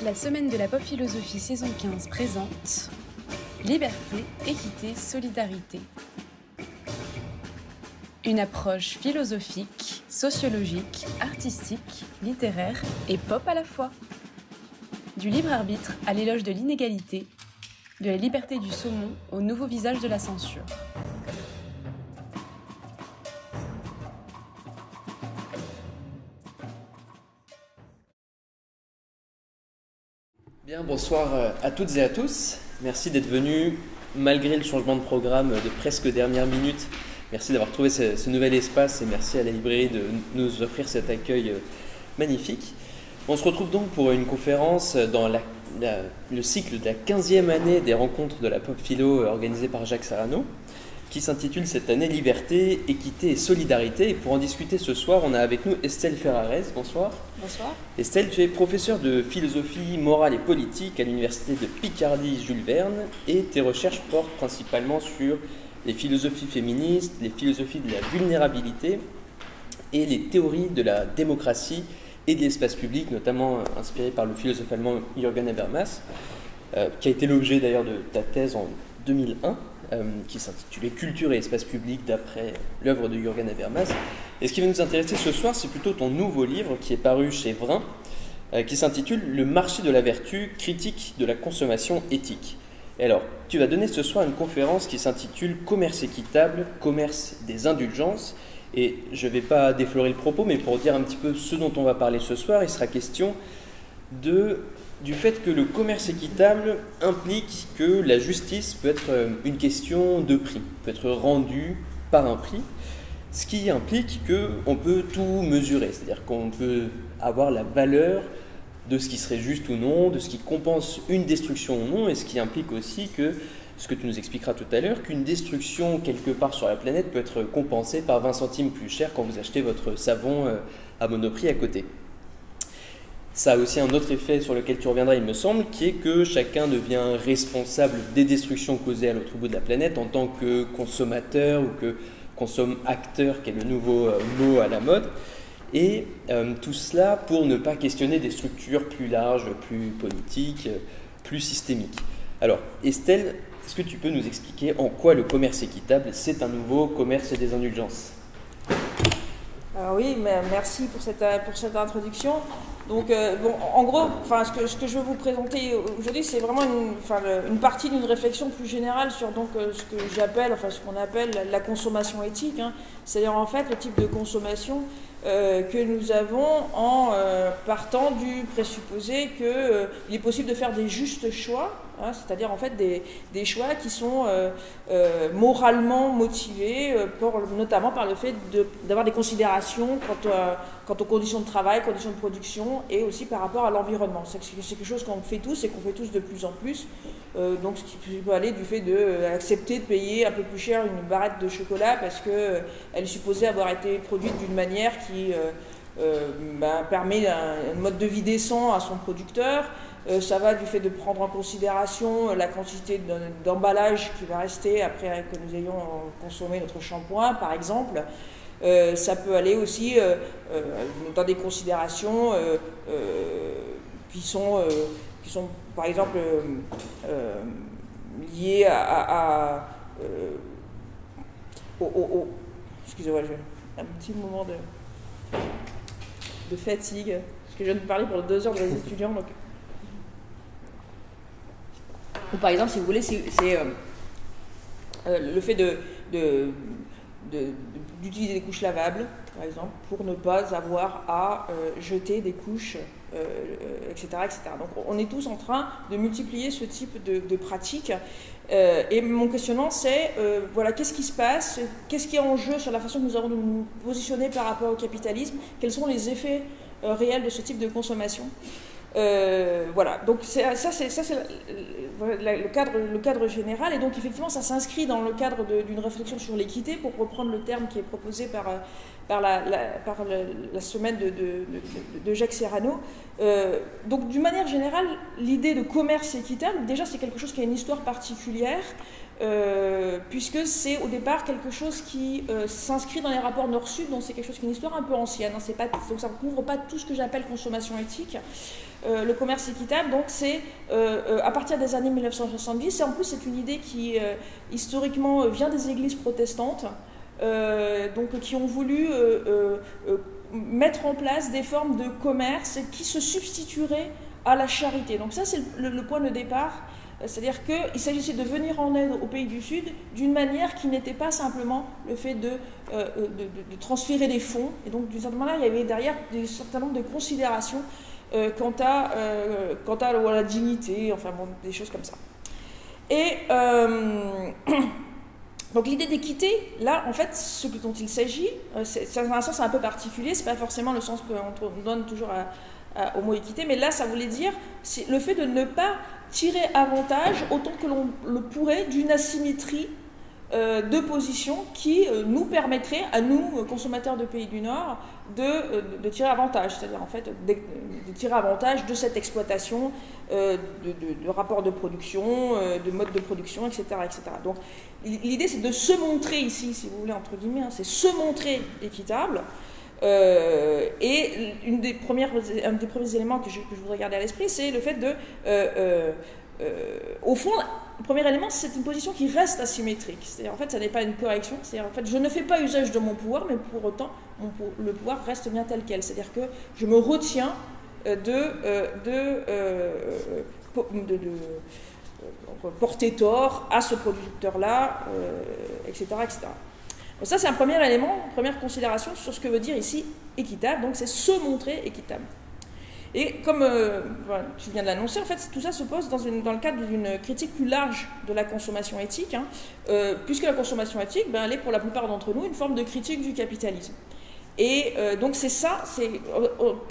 La semaine de la pop philosophie saison 15 présente Liberté, équité, solidarité. Une approche philosophique, sociologique, artistique, littéraire et pop à la fois. Du libre arbitre à l'éloge de l'inégalité, de la liberté du saumon au nouveau visage de la censure. Bien, bonsoir à toutes et à tous. Merci d'être venus malgré le changement de programme de presque dernière minute. Merci d'avoir trouvé ce nouvel espace et merci à la librairie de nous offrir cet accueil magnifique. On se retrouve donc pour une conférence dans le cycle de la 15e année des rencontres de la pop philo organisée par Jacques Serrano, qui s'intitule cette année Liberté, équité et solidarité. Et pour en discuter ce soir, on a avec nous Estelle Ferrarez. Bonsoir. Bonsoir. Estelle, tu es professeure de philosophie morale et politique à l'université de Picardie Jules Verne et tes recherches portent principalement sur les philosophies féministes, les philosophies de la vulnérabilité et les théories de la démocratie et de l'espace public, notamment inspirées par le philosophe allemand Jürgen Habermas, qui a été l'objet d'ailleurs de ta thèse en 2001. Qui s'intitulait Culture et espace public d'après l'œuvre de Jürgen Habermas. Et ce qui va nous intéresser ce soir, c'est plutôt ton nouveau livre qui est paru chez Vrin, qui s'intitule Le marché de la vertu, critique de la consommation éthique. Et alors, tu vas donner ce soir une conférence qui s'intitule Commerce équitable, commerce des indulgences. Et je ne vais pas déflorer le propos, mais pour dire un petit peu ce dont on va parler ce soir, il sera question du fait que le commerce équitable implique que la justice peut être une question de prix, peut être rendue par un prix, ce qui implique qu'on peut tout mesurer, c'est-à-dire qu'on peut avoir la valeur de ce qui serait juste ou non, de ce qui compense une destruction ou non, et ce qui implique aussi que, ce que tu nous expliqueras tout à l'heure, qu'une destruction quelque part sur la planète peut être compensée par 20 centimes plus cher quand vous achetez votre savon à Monoprix à côté. Ça a aussi un autre effet sur lequel tu reviendras, il me semble, qui est que chacun devient responsable des destructions causées à l'autre bout de la planète en tant que consommateur ou que consomme-acteur, qui est le nouveau mot à la mode. Et tout cela pour ne pas questionner des structures plus larges, plus politiques, plus systémiques. Alors, Estelle, est-ce que tu peux nous expliquer en quoi le commerce équitable, c'est un nouveau commerce des indulgences ? Alors oui, merci pour cette introduction. Donc, en gros, ce que je veux vous présenter aujourd'hui, c'est vraiment une partie d'une réflexion plus générale sur ce que j'appelle, ce qu'on appelle la consommation éthique, hein. C'est-à-dire en fait le type de consommation que nous avons en partant du présupposé qu'il est possible de faire des justes choix, hein, c'est-à-dire en fait des choix qui sont moralement motivés, notamment par le fait d'avoir des considérations quant aux conditions de travail, conditions de production et aussi par rapport à l'environnement. C'est quelque chose qu'on fait tous et qu'on fait tous de plus en plus. Donc ce qui peut aller du fait d'accepter de payer un peu plus cher une barrette de chocolat parce qu'elle est supposée avoir été produite d'une manière qui permet un mode de vie décent à son producteur. Ça va du fait de prendre en considération la quantité d'emballage qui va rester après que nous ayons consommé notre shampoing, par exemple. Ça peut aller aussi dans des considérations qui sont par exemple liées excusez-moi, j'ai un petit moment de fatigue, parce que je viens de parler pour 2 heures des étudiants. Donc. Ou par exemple, si vous voulez, c'est le fait d'utiliser des couches lavables, par exemple, pour ne pas avoir à jeter des couches, etc., etc. Donc on est tous en train de multiplier ce type de pratiques. Et mon questionnement, c'est, qu'est-ce qui se passe ? Qu'est-ce qui est en jeu sur la façon que nous avons de nous positionner par rapport au capitalisme ? Quels sont les effets réels de ce type de consommation ? Donc c'est le cadre général, et donc effectivement ça s'inscrit dans le cadre d'une réflexion sur l'équité, pour reprendre le terme qui est proposé par la semaine de Jacques Serrano. Donc d'une manière générale, l'idée de commerce équitable, déjà c'est quelque chose qui a une histoire particulière, puisque c'est au départ quelque chose qui s'inscrit dans les rapports Nord-Sud, donc c'est quelque chose qui est une histoire un peu ancienne, hein, donc ça ne couvre pas tout ce que j'appelle consommation éthique. Le commerce équitable, donc c'est à partir des années 1970, et en plus c'est une idée qui historiquement vient des églises protestantes, donc qui ont voulu mettre en place des formes de commerce qui se substitueraient à la charité. Donc ça c'est le point de départ. C'est-à-dire qu'il s'agissait de venir en aide aux pays du Sud d'une manière qui n'était pas simplement le fait de transférer des fonds. Et donc, d'une certaine manière, il y avait derrière un certain nombre de considérations quant à la dignité, enfin bon, des choses comme ça. Et donc l'idée d'équité, là, en fait, ce dont il s'agit, c'est un sens un peu particulier, c'est pas forcément le sens qu'on donne toujours au mot équité, mais là, ça voulait dire le fait de ne pas tirer avantage autant que l'on le pourrait d'une asymétrie de position qui nous permettrait, à nous, consommateurs de pays du Nord, de tirer avantage, c'est-à-dire en fait de tirer avantage de cette exploitation, de rapports de production, de modes de production, etc. etc. Donc l'idée c'est de se montrer ici, si vous voulez, entre guillemets, hein, c'est se montrer équitable. Et un des premiers éléments que je voudrais garder à l'esprit, c'est le fait de... au fond, le premier élément, c'est une position qui reste asymétrique. C'est-à-dire, en fait, ça n'est pas une correction. C'est-à-dire, en fait, je ne fais pas usage de mon pouvoir, mais pour autant, le pouvoir reste bien tel quel. C'est-à-dire que je me retiens de porter tort à ce producteur-là, etc., etc. Donc ça, c'est un premier élément, une première considération sur ce que veut dire ici équitable. Donc, c'est se montrer équitable. Et comme tu viens de l'annoncer, en fait, tout ça se pose dans le cadre d'une critique plus large de la consommation éthique, hein, puisque la consommation éthique, elle est pour la plupart d'entre nous une forme de critique du capitalisme. Et donc c'est ça, c'est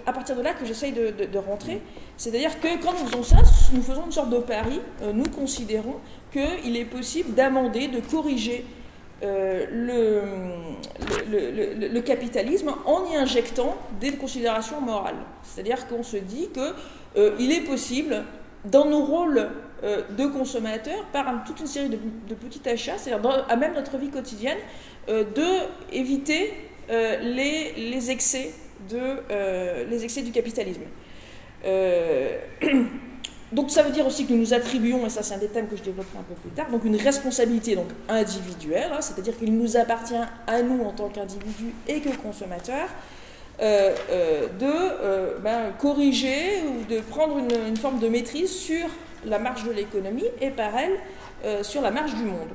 à partir de là que j'essaye de rentrer. C'est-à-dire que quand nous faisons ça, nous faisons une sorte de pari. Nous considérons qu'il est possible d'amender, de corriger le capitalisme en y injectant des considérations morales. C'est-à-dire qu'on se dit qu'il est possible, dans nos rôles de consommateurs, par toute une série de petits achats, c'est-à-dire à même notre vie quotidienne, d'éviter les excès du capitalisme. Donc ça veut dire aussi que nous nous attribuons, et ça c'est un des thèmes que je développerai un peu plus tard, donc une responsabilité donc individuelle, hein, c'est-à-dire qu'il nous appartient à nous en tant qu'individus et que consommateurs de corriger ou de prendre une forme de maîtrise sur la marche de l'économie et par elle sur la marche du monde.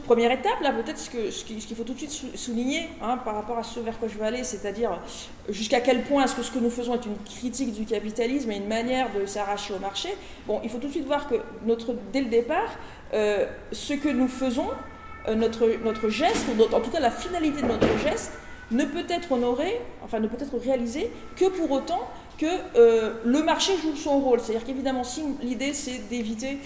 Première étape, là, peut-être ce qu'il faut tout de suite souligner hein, par rapport à ce vers quoi je veux aller, c'est-à-dire jusqu'à quel point est-ce que ce que nous faisons est une critique du capitalisme et une manière de s'arracher au marché. Bon, il faut tout de suite voir que dès le départ, ce que nous faisons, notre geste, ou en tout cas la finalité de notre geste, ne peut être honoré, enfin ne peut être réalisé que pour autant que le marché joue son rôle. C'est-à-dire qu'évidemment, si l'idée c'est d'éviter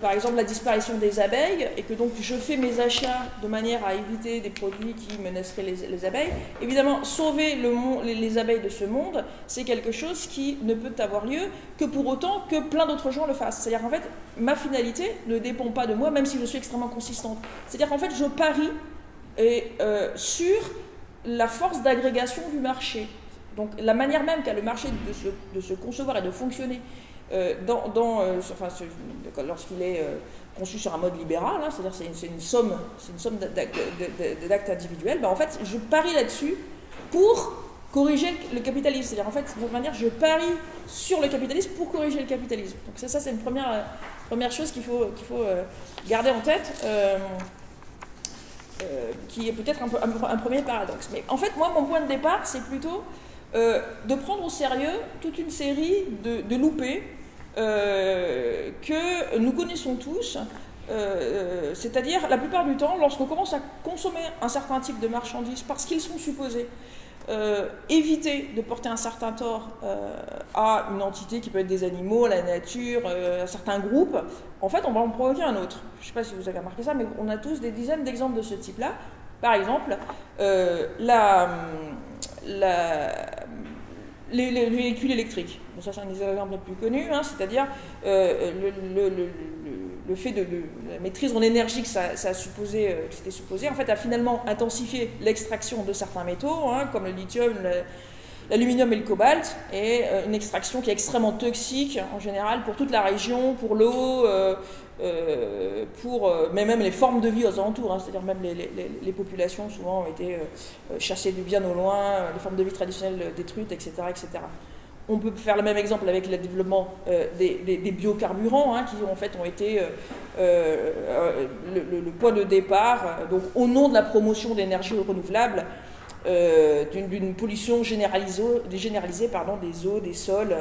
par exemple la disparition des abeilles et que donc je fais mes achats de manière à éviter des produits qui menaceraient les abeilles, évidemment sauver les abeilles de ce monde, c'est quelque chose qui ne peut avoir lieu que pour autant que plein d'autres gens le fassent. C'est-à-dire qu'en fait, ma finalité ne dépend pas de moi, même si je suis extrêmement consistante. C'est-à-dire qu'en fait, je parie sur la force d'agrégation du marché. Donc la manière même qu'a le marché de se concevoir et de fonctionner lorsqu'il est conçu sur un mode libéral, hein, c'est-à-dire c'est une somme d'actes individuels, en fait je parie là-dessus pour corriger le capitalisme. C'est-à-dire en fait de toute manière je parie sur le capitalisme pour corriger le capitalisme. Donc ça c'est une première chose qu'il faut garder en tête. Qui est peut-être un premier paradoxe. Mais en fait, moi, mon point de départ, c'est plutôt de prendre au sérieux toute une série de loupés que nous connaissons tous, c'est-à-dire la plupart du temps, lorsqu'on commence à consommer un certain type de marchandises parce qu'ils sont supposés éviter de porter un certain tort à une entité qui peut être des animaux, la nature, un certain groupe, en fait on va en provoquer un autre. Je ne sais pas si vous avez remarqué ça, mais on a tous des dizaines d'exemples de ce type-là. Par exemple, les véhicules électriques. Bon, ça c'est un des exemples les plus connus, hein, c'est-à-dire le fait de la maîtrise en énergie que ça a supposé, qui s'était supposé, en fait, a finalement intensifié l'extraction de certains métaux, hein, comme le lithium, l'aluminium et le cobalt, et une extraction qui est extrêmement toxique en général pour toute la région, pour l'eau, mais même les formes de vie aux alentours, hein, c'est-à-dire même les populations souvent ont été chassées du bien au loin, les formes de vie traditionnelles détruites, etc., etc. On peut faire le même exemple avec le développement des biocarburants, hein, qui en fait ont été le point de départ, donc au nom de la promotion d'énergie renouvelable, d'une pollution généralisée des eaux, des sols,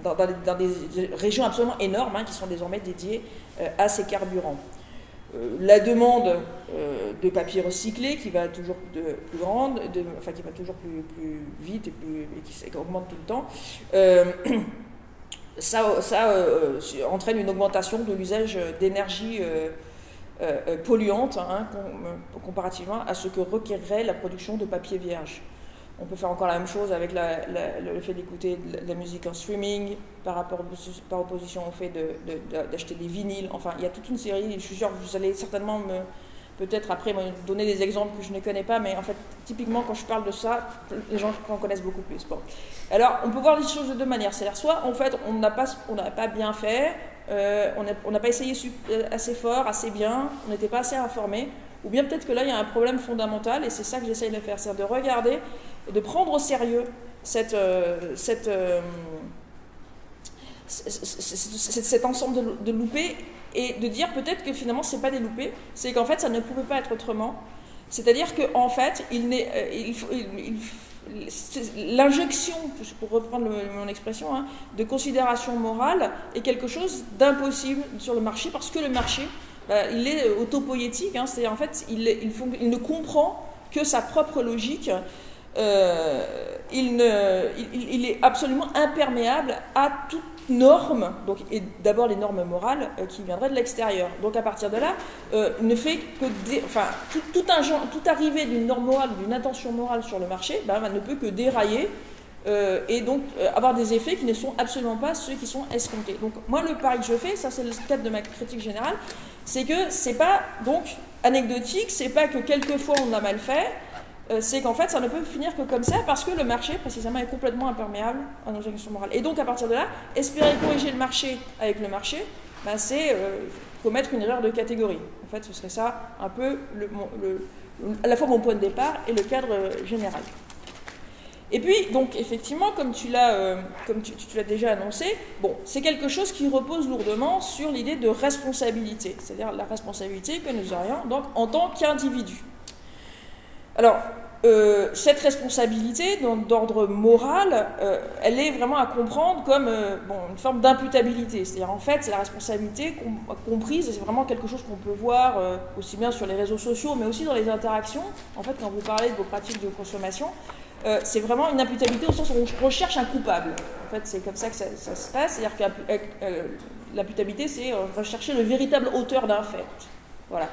dans des régions absolument énormes, hein, qui sont désormais dédiées à ces carburants. La demande de papier recyclé qui va toujours plus grande, qui va toujours plus vite et qui augmente tout le temps, ça entraîne une augmentation de l'usage d'énergie polluante, hein, comparativement à ce que requerrait la production de papier vierge. On peut faire encore la même chose avec le fait d'écouter de la musique en streaming par opposition au fait d'acheter des vinyles. Enfin, il y a toute une série, je suis sûre que vous allez certainement peut-être après me donner des exemples que je ne connais pas, mais en fait, typiquement, quand je parle de ça, les gens en connaissent beaucoup plus. Bon. Alors, on peut voir les choses de deux manières. C'est-à-dire, soit, en fait, on n'a pas bien fait, on n'a pas essayé assez fort, assez bien, on n'était pas assez informé, ou bien peut-être que là, il y a un problème fondamental, et c'est ça que j'essaye de faire, c'est-à-dire de regarder, de prendre au sérieux cet ensemble de loupés, et de dire peut-être que finalement, ce n'est pas des loupés, c'est qu'en fait, ça ne pouvait pas être autrement. C'est-à-dire qu'en fait, l'injection, pour reprendre mon expression, hein, de considération morale est quelque chose d'impossible sur le marché, parce que le marché, il est autopoïétique, hein, c'est-à-dire en fait, il ne comprend que sa propre logique, il est absolument imperméable à toute norme, donc, et d'abord les normes morales qui viendraient de l'extérieur. Donc à partir de là, il ne fait que toute arrivée d'une norme morale, d'une intention morale sur le marché, ne peut que dérailler et donc avoir des effets qui ne sont absolument pas ceux qui sont escomptés. Donc moi, le pari que je fais, ça c'est le cadre de ma critique générale, c'est que c'est pas donc anecdotique, c'est pas que quelquefois on a mal fait, c'est qu'en fait ça ne peut finir que comme ça, parce que le marché précisément est complètement imperméable à nos injonctions morales. Et donc à partir de là, espérer corriger le marché avec le marché, c'est commettre une erreur de catégorie. En fait, ce serait ça un peu à la fois mon point de départ et le cadre général. Et puis, donc, effectivement, comme tu l'as déjà annoncé, bon, c'est quelque chose qui repose lourdement sur l'idée de responsabilité, c'est-à-dire la responsabilité que nous aurions donc en tant qu'individus. Alors, cette responsabilité d'ordre moral, elle est vraiment à comprendre comme une forme d'imputabilité. C'est-à-dire, en fait, c'est la responsabilité comprise, et c'est vraiment quelque chose qu'on peut voir aussi bien sur les réseaux sociaux, mais aussi dans les interactions. En fait, quand vous parlez de vos pratiques de consommation, c'est vraiment une imputabilité au sens où on recherche un coupable. En fait, c'est comme ça que ça se passe. C'est-à-dire que l'imputabilité, c'est rechercher le véritable auteur d'un fait. Voilà.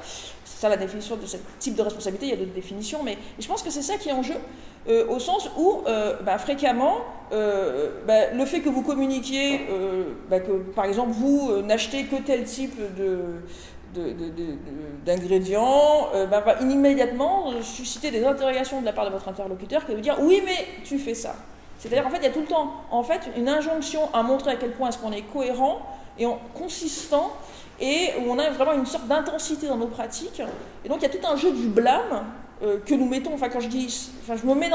C'est ça la définition de ce type de responsabilité. Il y a d'autres définitions, mais je pense que c'est ça qui est en jeu, au sens où, fréquemment, le fait que vous communiquiez, que, par exemple, vous n'achetez que tel type d'ingrédients, va immédiatement susciter des interrogations de la part de votre interlocuteur qui va vous dire « oui, mais tu fais ça ». C'est-à-dire, en fait, il y a tout le temps une injonction à montrer à quel point est-ce qu'on est cohérent et consistant, et où on a vraiment une sorte d'intensité dans nos pratiques. Et donc, il y a tout un jeu du blâme que nous mettons, quand je dis, je me mets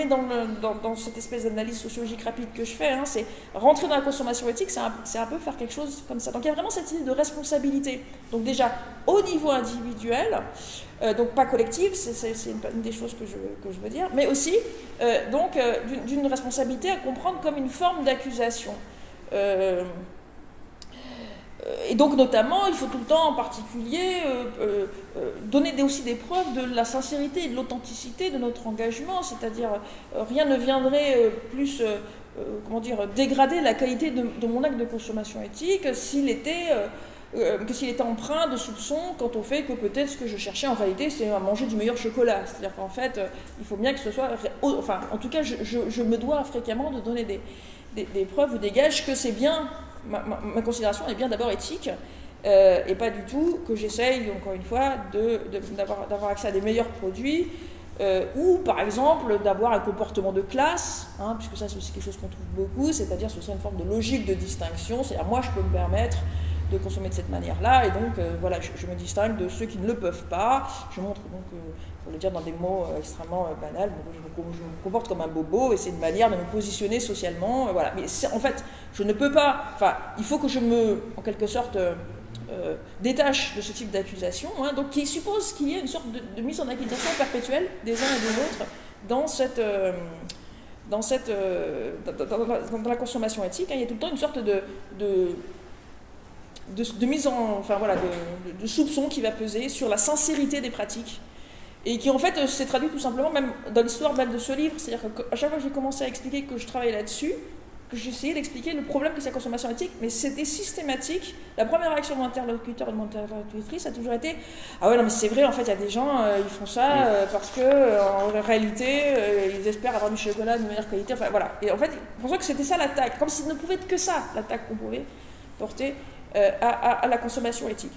dans cette espèce d'analyse sociologique rapide que je fais, hein, c'est rentrer dans la consommation éthique, c'est un peu faire quelque chose comme ça. Donc il y a vraiment cette idée de responsabilité. Donc déjà au niveau individuel, donc pas collective, c'est une des choses que je veux dire, mais aussi d'une responsabilité à comprendre comme une forme d'accusation. Et donc notamment, il faut tout le temps en particulier donner aussi des preuves de la sincérité et de l'authenticité de notre engagement, c'est-à-dire rien ne viendrait plus dégrader la qualité de mon acte de consommation éthique s'il était empreint de soupçons quant au fait que peut-être ce que je cherchais en réalité c'est à manger du meilleur chocolat. C'est-à-dire qu'en fait, il faut bien que ce soit... en tout cas, je me dois fréquemment de donner des preuves ou des gages que c'est bien... Ma considération est bien d'abord éthique, et pas du tout que j'essaye, encore une fois, d'avoir accès à des meilleurs produits, ou par exemple d'avoir un comportement de classe, hein, puisque ça c'est aussi quelque chose qu'on trouve beaucoup, c'est-à-dire ce serait une forme de logique de distinction, c'est-à-dire moi je peux me permettre de consommer de cette manière-là, et donc voilà, je me distingue de ceux qui ne le peuvent pas. Je montre donc, pour le dire dans des mots extrêmement banals, je me comporte comme un bobo, et c'est une manière de me positionner socialement, voilà. Mais en fait, je ne peux pas, enfin, il faut que je me, en quelque sorte, détache de ce type d'accusation, hein, donc qui suppose qu'il y ait une sorte de mise en accusation perpétuelle des uns et des autres dans la consommation éthique, hein. Il y a tout le temps une sorte de mise en, enfin voilà, de soupçon qui va peser sur la sincérité des pratiques, et qui en fait s'est traduit tout simplement même dans l'histoire même de ce livre, c'est-à-dire qu'à chaque fois que j'ai commencé à expliquer que je travaillais là-dessus, que j'essayais d'expliquer le problème que c'est la consommation éthique, mais c'était systématique. La première réaction de mon interlocuteur et de mon interlocutrice a toujours été « Ah ouais, non mais c'est vrai, en fait, il y a des gens, ils font ça parce que en réalité, ils espèrent avoir du chocolat de meilleure qualité. » Enfin voilà. Et en fait, je pensais que c'était ça l'attaque, comme s'il ne pouvait être que ça, l'attaque qu'on pouvait porter à la consommation éthique.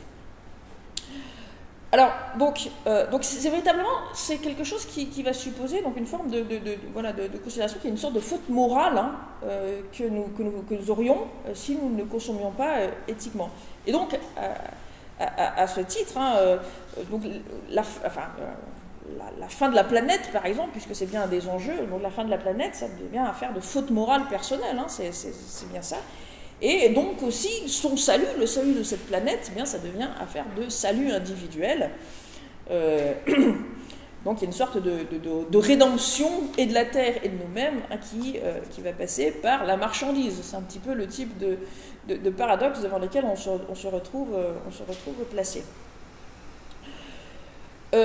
Alors, donc c'est véritablement, c'est quelque chose qui va supposer donc une forme de considération qui est une sorte de faute morale, hein, que nous aurions si nous ne consommions pas éthiquement. Et donc, à ce titre, hein, donc, la fin de la planète, par exemple, puisque c'est bien un des enjeux, donc la fin de la planète, ça devient affaire de faute morale personnelle, hein, c'est bien ça. Et donc aussi, son salut, le salut de cette planète, eh bien, ça devient affaire de salut individuel. Donc il y a une sorte de rédemption et de la Terre et de nous-mêmes, hein, qui va passer par la marchandise. C'est un petit peu le type de paradoxe devant lequel on se retrouve placé. Il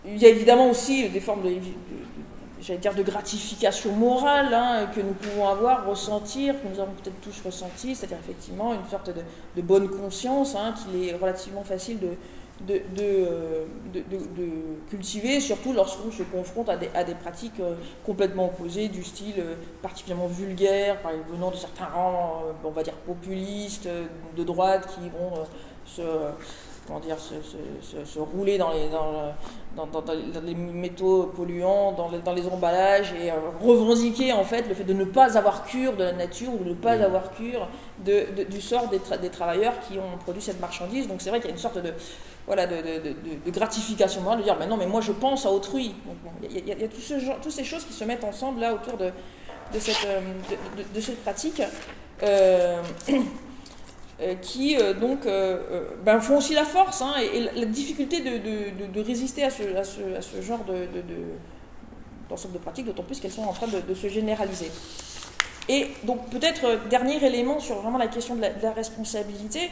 y a évidemment aussi des formes de gratification morale, hein, que nous pouvons ressentir, que nous avons peut-être tous ressenti, c'est-à-dire effectivement une sorte de bonne conscience, hein, qu'il est relativement facile de cultiver, surtout lorsqu'on se confronte à des pratiques complètement opposées, du style particulièrement vulgaire, par exemple venant de certains rangs, on va dire populistes, de droite, qui vont se rouler dans les métaux polluants, dans les emballages, et revendiquer en fait le fait de ne pas avoir cure de la nature, ou de ne pas avoir cure du sort des travailleurs qui ont produit cette marchandise. Donc c'est vrai qu'il y a une sorte de gratification morale, de dire mais non, mais moi je pense à autrui. Donc, bon, il y a toutes ces choses qui se mettent ensemble là autour de cette pratique. Qui font aussi la force, hein, et la difficulté de résister à ce genre d'ensemble de pratiques, d'autant plus qu'elles sont en train de se généraliser. Et donc peut-être dernier élément sur vraiment la question de la responsabilité,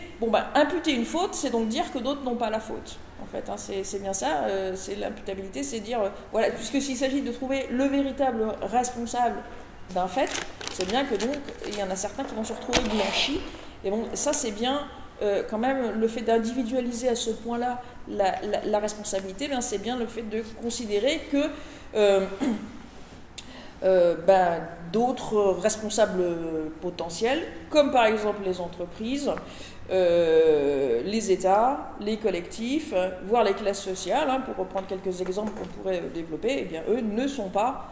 imputer une faute, c'est donc dire que d'autres n'ont pas la faute. En fait, hein, c'est bien ça, c'est l'imputabilité, c'est dire, voilà, puisque s'il s'agit de trouver le véritable responsable d'un fait, c'est bien que donc il y en a certains qui vont se retrouver blanchis. Et bon, ça c'est bien quand même le fait d'individualiser à ce point-là la responsabilité, c'est bien le fait de considérer que d'autres responsables potentiels, comme par exemple les entreprises, les États, les collectifs, voire les classes sociales, hein, pour reprendre quelques exemples qu'on pourrait développer, eh bien eux ne sont pas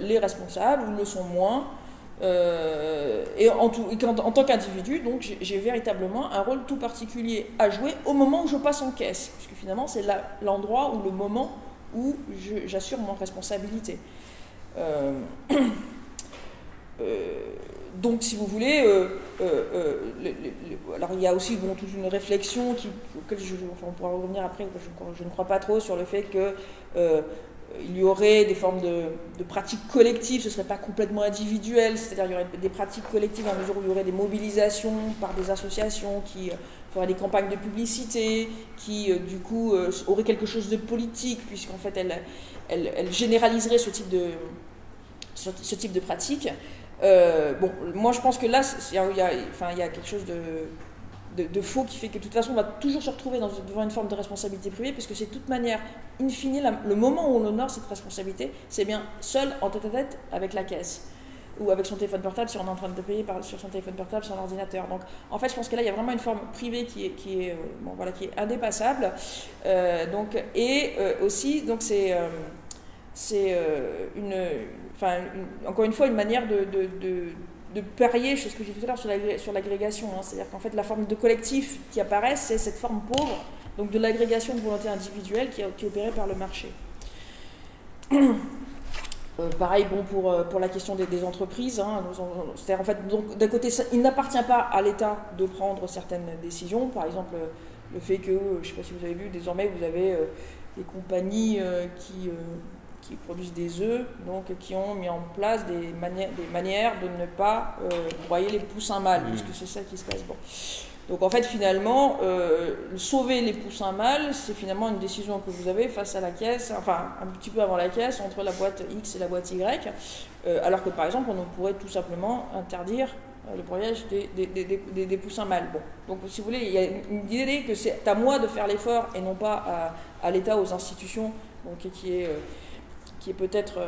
les responsables, ou le sont moins. Et en tant qu'individu, donc j'ai véritablement un rôle tout particulier à jouer au moment où je passe en caisse, puisque finalement c'est l'endroit ou le moment où j'assure mon responsabilité. Donc si vous voulez, alors il y a aussi toute une réflexion auquel on pourra revenir après, je ne crois pas trop, sur le fait que il y aurait des formes de pratiques collectives, ce ne serait pas complètement individuel, c'est-à-dire il y aurait des pratiques collectives à mesure où il y aurait des mobilisations par des associations qui feraient des campagnes de publicité, qui du coup auraient quelque chose de politique, puisqu'en fait elles généraliseraient ce type de pratique. Moi je pense que là il y a quelque chose de faux qui fait que de toute façon on va toujours se retrouver devant une forme de responsabilité privée, puisque c'est de toute manière, in fine, le moment où on honore cette responsabilité, c'est bien seul en tête-à-tête avec la caisse. ou avec son téléphone portable si on est en train de payer sur son téléphone portable, sur l'ordinateur. Donc en fait je pense que là il y a vraiment une forme privée qui est indépassable. Aussi donc c'est encore une fois une manière de parier sur ce que j'ai dit tout à l'heure sur l'agrégation. C'est-à-dire qu'en fait la forme de collectif qui apparaît, c'est cette forme pauvre, donc de l'agrégation de volonté individuelle qui est opérée par le marché. Pareil pour la question des entreprises. C'est-à-dire en fait, d'un côté, il n'appartient pas à l'État de prendre certaines décisions. Par exemple, le fait que, je ne sais pas si vous avez vu, désormais vous avez des compagnies qui produisent des œufs, donc qui ont mis en place des manières de ne pas broyer les poussins mâles, puisque c'est ça qui se passe. Bon. Donc en fait finalement, sauver les poussins mâles, c'est finalement une décision que vous avez face à la caisse, enfin un petit peu avant la caisse, entre la boîte X et la boîte Y, alors que par exemple on pourrait tout simplement interdire le broyage des poussins mâles. Bon. Donc si vous voulez, il y a une idée que c'est à moi de faire l'effort et non pas à l'État, aux institutions, donc, qui est peut-être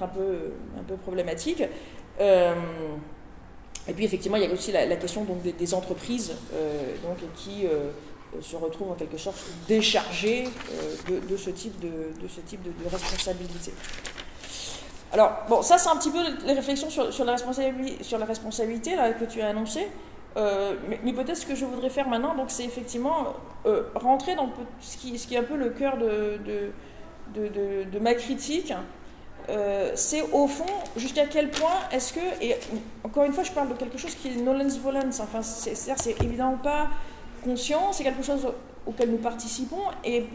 un peu problématique. Et puis effectivement, il y a aussi la question donc, des entreprises qui se retrouvent en quelque sorte déchargées de ce type de responsabilité. Alors, bon, ça c'est un petit peu les réflexions sur la responsabilité là, que tu as annoncées. Mais peut-être ce que je voudrais faire maintenant, donc, c'est effectivement rentrer dans ce qui est un peu le cœur de ma critique. C'est au fond jusqu'à quel point est-ce que, et encore une fois je parle de quelque chose qui est nolens volens, enfin c'est-à-dire c'est évidemment pas conscient, c'est quelque chose auquel nous participons et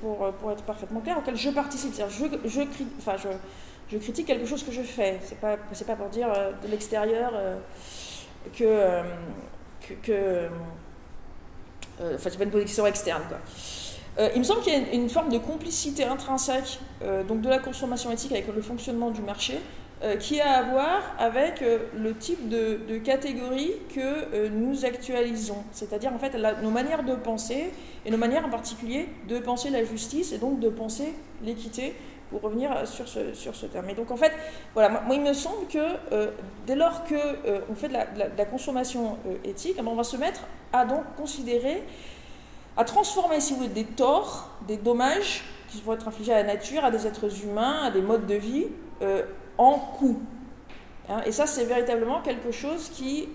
pour être parfaitement clair, auquel je participe, c'est-à-dire je critique quelque chose que je fais, c'est pas pour dire de l'extérieur c'est pas une position externe quoi. Il me semble qu'il y a une forme de complicité intrinsèque donc de la consommation éthique avec le fonctionnement du marché qui a à voir avec le type de catégorie que nous actualisons. C'est-à-dire en fait nos manières de penser et nos manières en particulier de penser la justice et donc de penser l'équité pour revenir sur ce terme. Et donc en fait, voilà, moi il me semble que dès lors qu'on fait de la consommation éthique, on va se mettre à donc considérer à transformer, si vous voulez, des torts, des dommages qui vont être infligés à la nature, à des êtres humains, à des modes de vie, en coûts. Et ça, c'est véritablement quelque chose qui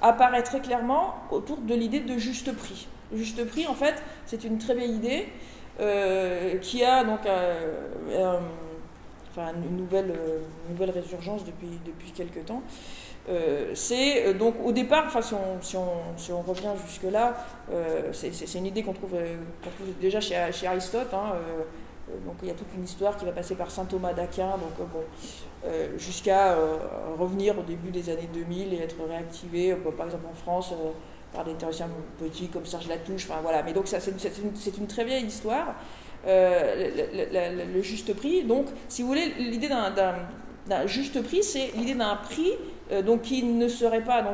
apparaît très clairement autour de l'idée de juste prix. Le juste prix, en fait, c'est une très belle idée qui a donc une nouvelle résurgence depuis quelques temps. C'est donc au départ, si on revient jusque-là, c'est une idée qu'on trouve déjà chez Aristote. Donc il y a toute une histoire qui va passer par saint Thomas d'Aquin, jusqu'à revenir au début des années 2000 et être réactivé, par exemple en France, par des théoriciens politiques comme Serge Latouche. Enfin voilà, mais donc ça c'est une très vieille histoire. Le juste prix. Donc, si vous voulez, l'idée d'un juste prix, c'est l'idée d'un prix donc qui ne serait pas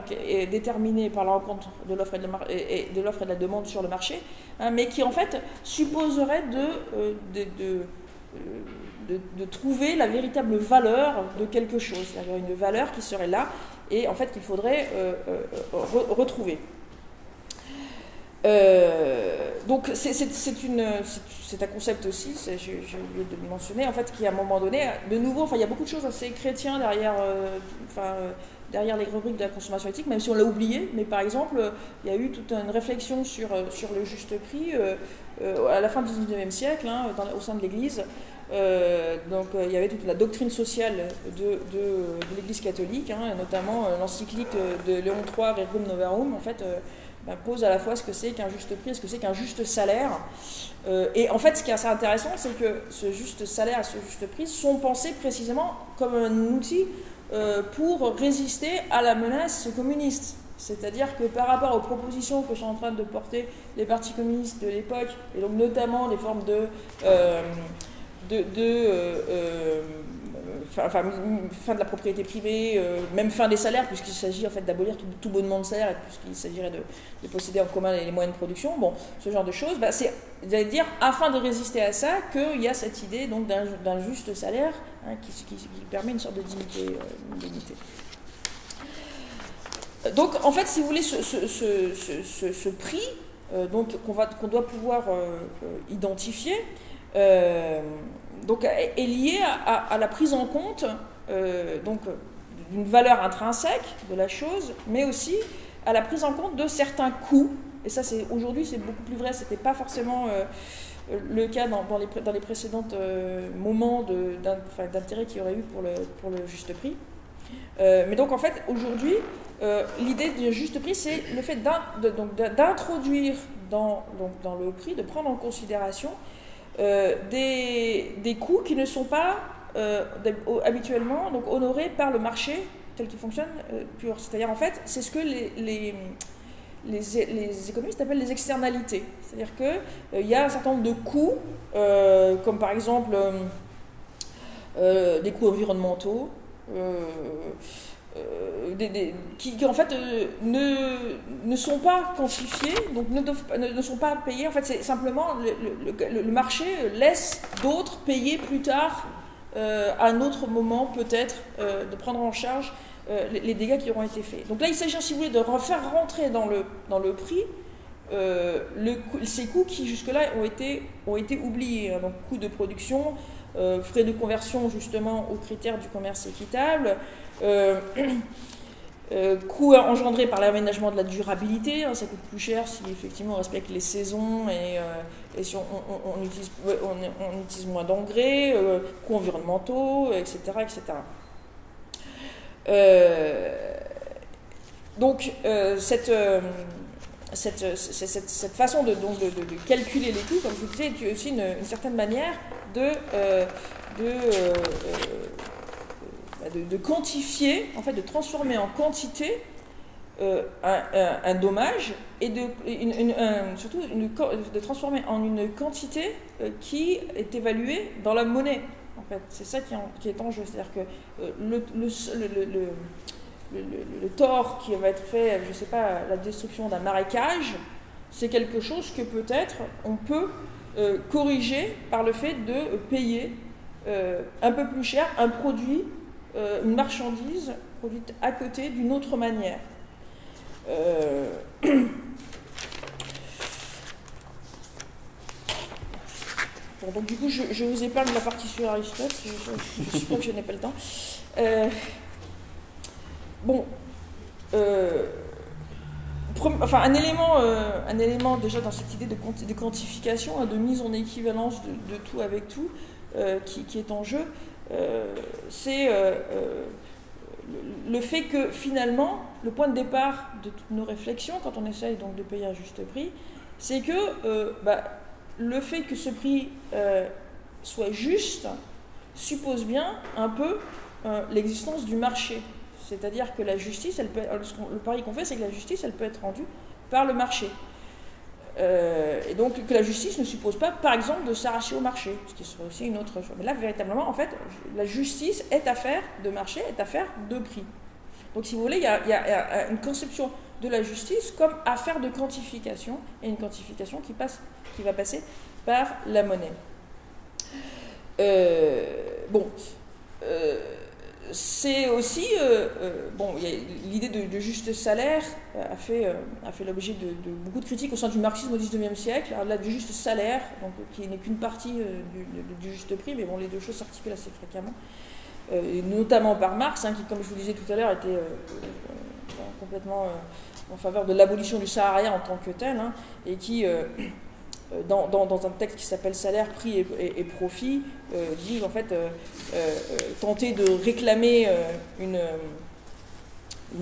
déterminé par la rencontre de l'offre et de la demande sur le marché, mais qui en fait supposerait de trouver la véritable valeur de quelque chose, c'est-à-dire une valeur qui serait là et en fait qu'il faudrait retrouver. Donc c'est un concept aussi, j'ai oublié de le mentionner, en fait, qui à un moment donné, de nouveau, il y a beaucoup de choses assez chrétiennes derrière les rubriques de la consommation éthique, même si on l'a oublié, mais par exemple, il y a eu toute une réflexion sur le juste prix à la fin du XIXe siècle, au sein de l'Église. Donc il y avait toute la doctrine sociale de l'Église catholique, notamment l'encyclique de Léon III, Rerum Novarum, en fait, pose à la fois ce que c'est qu'un juste prix et ce que c'est qu'un juste salaire. Et en fait, ce qui est assez intéressant, c'est que ce juste salaire et ce juste prix sont pensés précisément comme un outil pour résister à la menace communiste. C'est-à-dire que par rapport aux propositions que sont en train de porter les partis communistes de l'époque, et donc notamment les formes fin de la propriété privée, même fin des salaires, puisqu'il s'agit en fait d'abolir tout bonnement de salaire, et puisqu'il s'agirait de posséder en commun les moyens de production, ce genre de choses, c'est, j'allais dire, afin de résister à ça, qu'il y a cette idée donc d'un juste salaire, hein, qui permet une sorte de dignité. Donc, en fait, si vous voulez, ce prix qu'on doit pouvoir identifier donc, est lié à la prise en compte d'une valeur intrinsèque de la chose, mais aussi à la prise en compte de certains coûts. Et ça, aujourd'hui, c'est beaucoup plus vrai. Ce n'était pas forcément le cas dans les précédents moments d'intérêt qu'il y aurait eu pour le juste prix. Mais donc, en fait, aujourd'hui, l'idée du juste prix, c'est le fait d'introduire dans le prix, de prendre en considération des coûts qui ne sont pas habituellement donc, honorés par le marché tel qu'il fonctionne pur. C'est-à-dire, en fait, c'est ce que les économistes appellent les externalités. C'est-à-dire qu'il y a un certain nombre de coûts, comme par exemple des coûts environnementaux, qui en fait ne sont pas quantifiés, donc ne sont pas payés. En fait, c'est simplement le marché laisse d'autres payer plus tard, à un autre moment peut-être, de prendre en charge les dégâts qui auront été faits. Donc là, il s'agit, si vous voulez, de refaire rentrer dans le prix ces coûts qui jusque-là ont été oubliés. Donc coûts de production, frais de conversion justement aux critères du commerce équitable, coûts engendrés par l'aménagement de la durabilité, hein, ça coûte plus cher si effectivement on respecte les saisons et si on utilise moins d'engrais, coûts environnementaux, etc. etc. Donc cette façon de calculer les coûts, comme je vous disais, est aussi une certaine manière de quantifier, en fait, de transformer en quantité un dommage et surtout de transformer en une quantité qui est évaluée dans la monnaie. En fait, c'est ça qui est en jeu. C'est-à-dire que le tort qui va être fait, je ne sais pas, la destruction d'un marécage, c'est quelque chose que peut-être on peut corriger par le fait de payer un peu plus cher un produit, une marchandise produite à côté d'une autre manière. Bon, donc du coup, je vous épargne la partie sur Aristote, je suppose que je n'ai pas le temps. Un élément déjà dans cette idée de quantification, hein, de mise en équivalence de tout avec tout, qui est en jeu, c'est le fait que finalement, le point de départ de toutes nos réflexions, quand on essaye donc de payer un juste prix, c'est que le fait que ce prix soit juste suppose bien un peu l'existence du marché. C'est-à-dire que la justice, le pari qu'on fait, c'est que la justice, elle peut être rendue par le marché. Et donc que la justice ne suppose pas, par exemple, de s'arracher au marché, ce qui serait aussi une autre chose. Mais là, véritablement, en fait, la justice est affaire de marché, est affaire de prix. Donc, si vous voulez, il y a une conception de la justice comme affaire de quantification, et une quantification qui va passer par la monnaie. C'est aussi, l'idée de juste salaire a fait l'objet de beaucoup de critiques au sein du marxisme au XIXe siècle. Alors là, du juste salaire, donc, qui n'est qu'une partie du juste prix, mais bon, les deux choses s'articulent assez fréquemment, notamment par Marx, hein, qui, comme je vous disais tout à l'heure, était complètement en faveur de l'abolition du salariat en tant que tel, hein, et qui... Dans un texte qui s'appelle Salaire, prix et profit, dit en fait tenter de réclamer une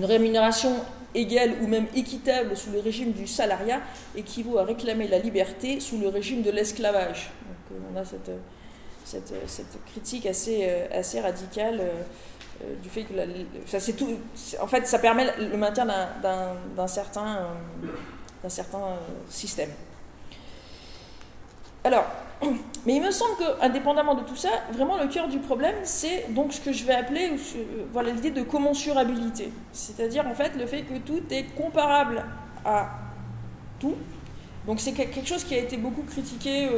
rémunération égale ou même équitable sous le régime du salariat équivaut à réclamer la liberté sous le régime de l'esclavage. Donc on a cette critique assez radicale du fait que en fait ça permet le maintien d'un certain système. Alors, mais il me semble qu'indépendamment de tout ça, vraiment le cœur du problème, c'est donc ce que je vais appeler l'idée de commensurabilité. C'est-à-dire en fait le fait que tout est comparable à tout. Donc c'est quelque chose qui a été beaucoup critiqué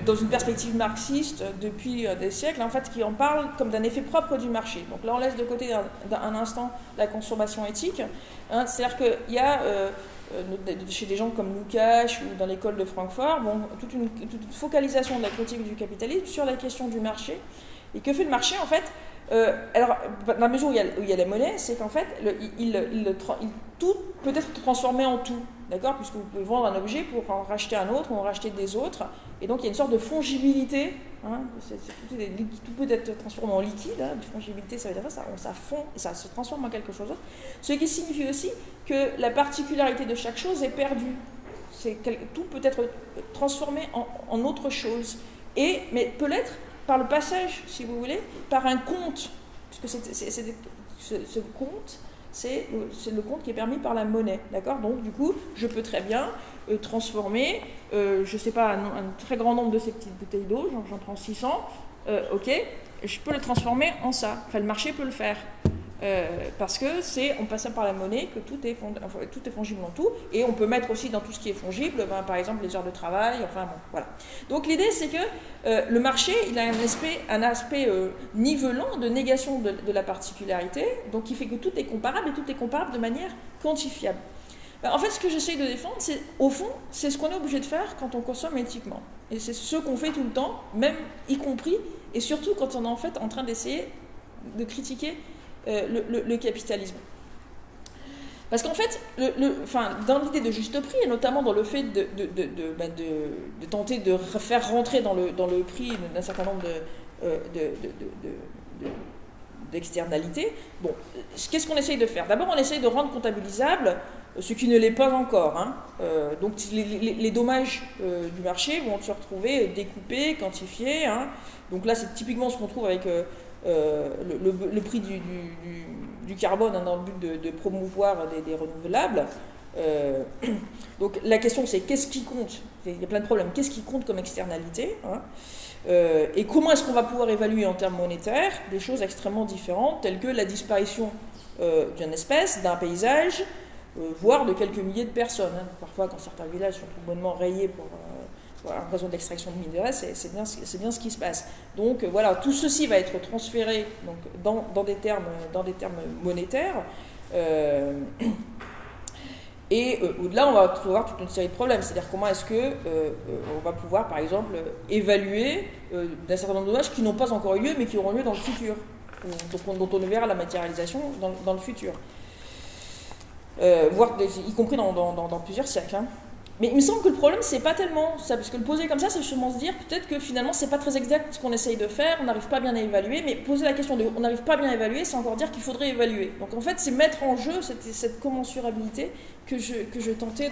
dans une perspective marxiste depuis des siècles, en fait, qui en parle comme d'un effet propre du marché. Donc là, on laisse de côté un instant la consommation éthique. Hein, c'est-à-dire qu'il y a, chez des gens comme Lukács ou dans l'école de Francfort, toute une focalisation de la critique du capitalisme sur la question du marché. Et que fait le marché, en fait? Alors, dans la mesure où il y a la monnaie, c'est qu'en fait, tout peut être transformé en tout, d'accord? Puisque vous pouvez vendre un objet pour en racheter un autre ou en racheter des autres. Et donc, il y a une sorte de fongibilité. Hein, tout peut être transformé en liquide. Hein, la fongibilité, ça veut dire ça fond et ça se transforme en quelque chose d'autre. Ce qui signifie aussi que la particularité de chaque chose est perdue. Tout peut être transformé en autre chose. Mais peut l'être par le passage, si vous voulez, par un compte, puisque ce compte, c'est le compte qui est permis par la monnaie, d'accord? Donc, du coup, je peux très bien transformer, je ne sais pas, un très grand nombre de ces petites bouteilles d'eau, j'en prends 600, ok, je peux le transformer en ça. Enfin, le marché peut le faire. Parce que c'est en passant par la monnaie que tout est fongible en tout, et on peut mettre aussi dans tout ce qui est fongible, par exemple les heures de travail, enfin bon, voilà. Donc l'idée c'est que le marché, il a un aspect nivelant de négation de la particularité, donc qui fait que tout est comparable, et tout est comparable de manière quantifiable. En fait, ce que j'essaye de défendre, au fond, c'est ce qu'on est obligé de faire quand on consomme éthiquement. Et c'est ce qu'on fait tout le temps, même y compris, et surtout quand on est en fait en train d'essayer de critiquer le capitalisme. Parce qu'en fait, dans l'idée de juste prix, et notamment dans le fait de tenter de faire rentrer dans le prix d'un certain nombre d'externalités, qu'est-ce qu'on essaye de faire? D'abord, on essaye de rendre comptabilisable ce qui ne l'est pas encore. Hein. Donc, les dommages du marché vont se retrouver découpés, quantifiés. Hein. Donc là, c'est typiquement ce qu'on trouve avec le prix du carbone, hein, dans le but de promouvoir des renouvelables. Donc la question c'est qu'est-ce qui compte? Il y a plein de problèmes. Qu'est-ce qui compte comme externalité, hein, et comment est-ce qu'on va pouvoir évaluer en termes monétaires des choses extrêmement différentes, telles que la disparition d'une espèce, d'un paysage, voire de quelques milliers de personnes. Hein. Parfois, quand certains villages sont tout bonnement rayés pour en raison d'extraction de minerais, c'est bien ce qui se passe. Donc voilà, tout ceci va être transféré donc, dans des termes monétaires. Et au-delà, on va trouver toute une série de problèmes. C'est-à-dire comment est-ce que on va pouvoir, par exemple, évaluer d'un certain nombre de dommages qui n'ont pas encore eu lieu, mais qui auront lieu dans le futur, dont on verra la matérialisation dans le futur. Voire y compris dans plusieurs siècles. Hein. Mais il me semble que le problème, c'est pas tellement ça, parce que le poser comme ça, c'est justement se dire peut-être que finalement, c'est pas très exact ce qu'on essaye de faire, on n'arrive pas bien à évaluer, mais poser la question de on n'arrive pas bien à évaluer, c'est encore dire qu'il faudrait évaluer. Donc en fait, c'est mettre en jeu cette commensurabilité que je tentais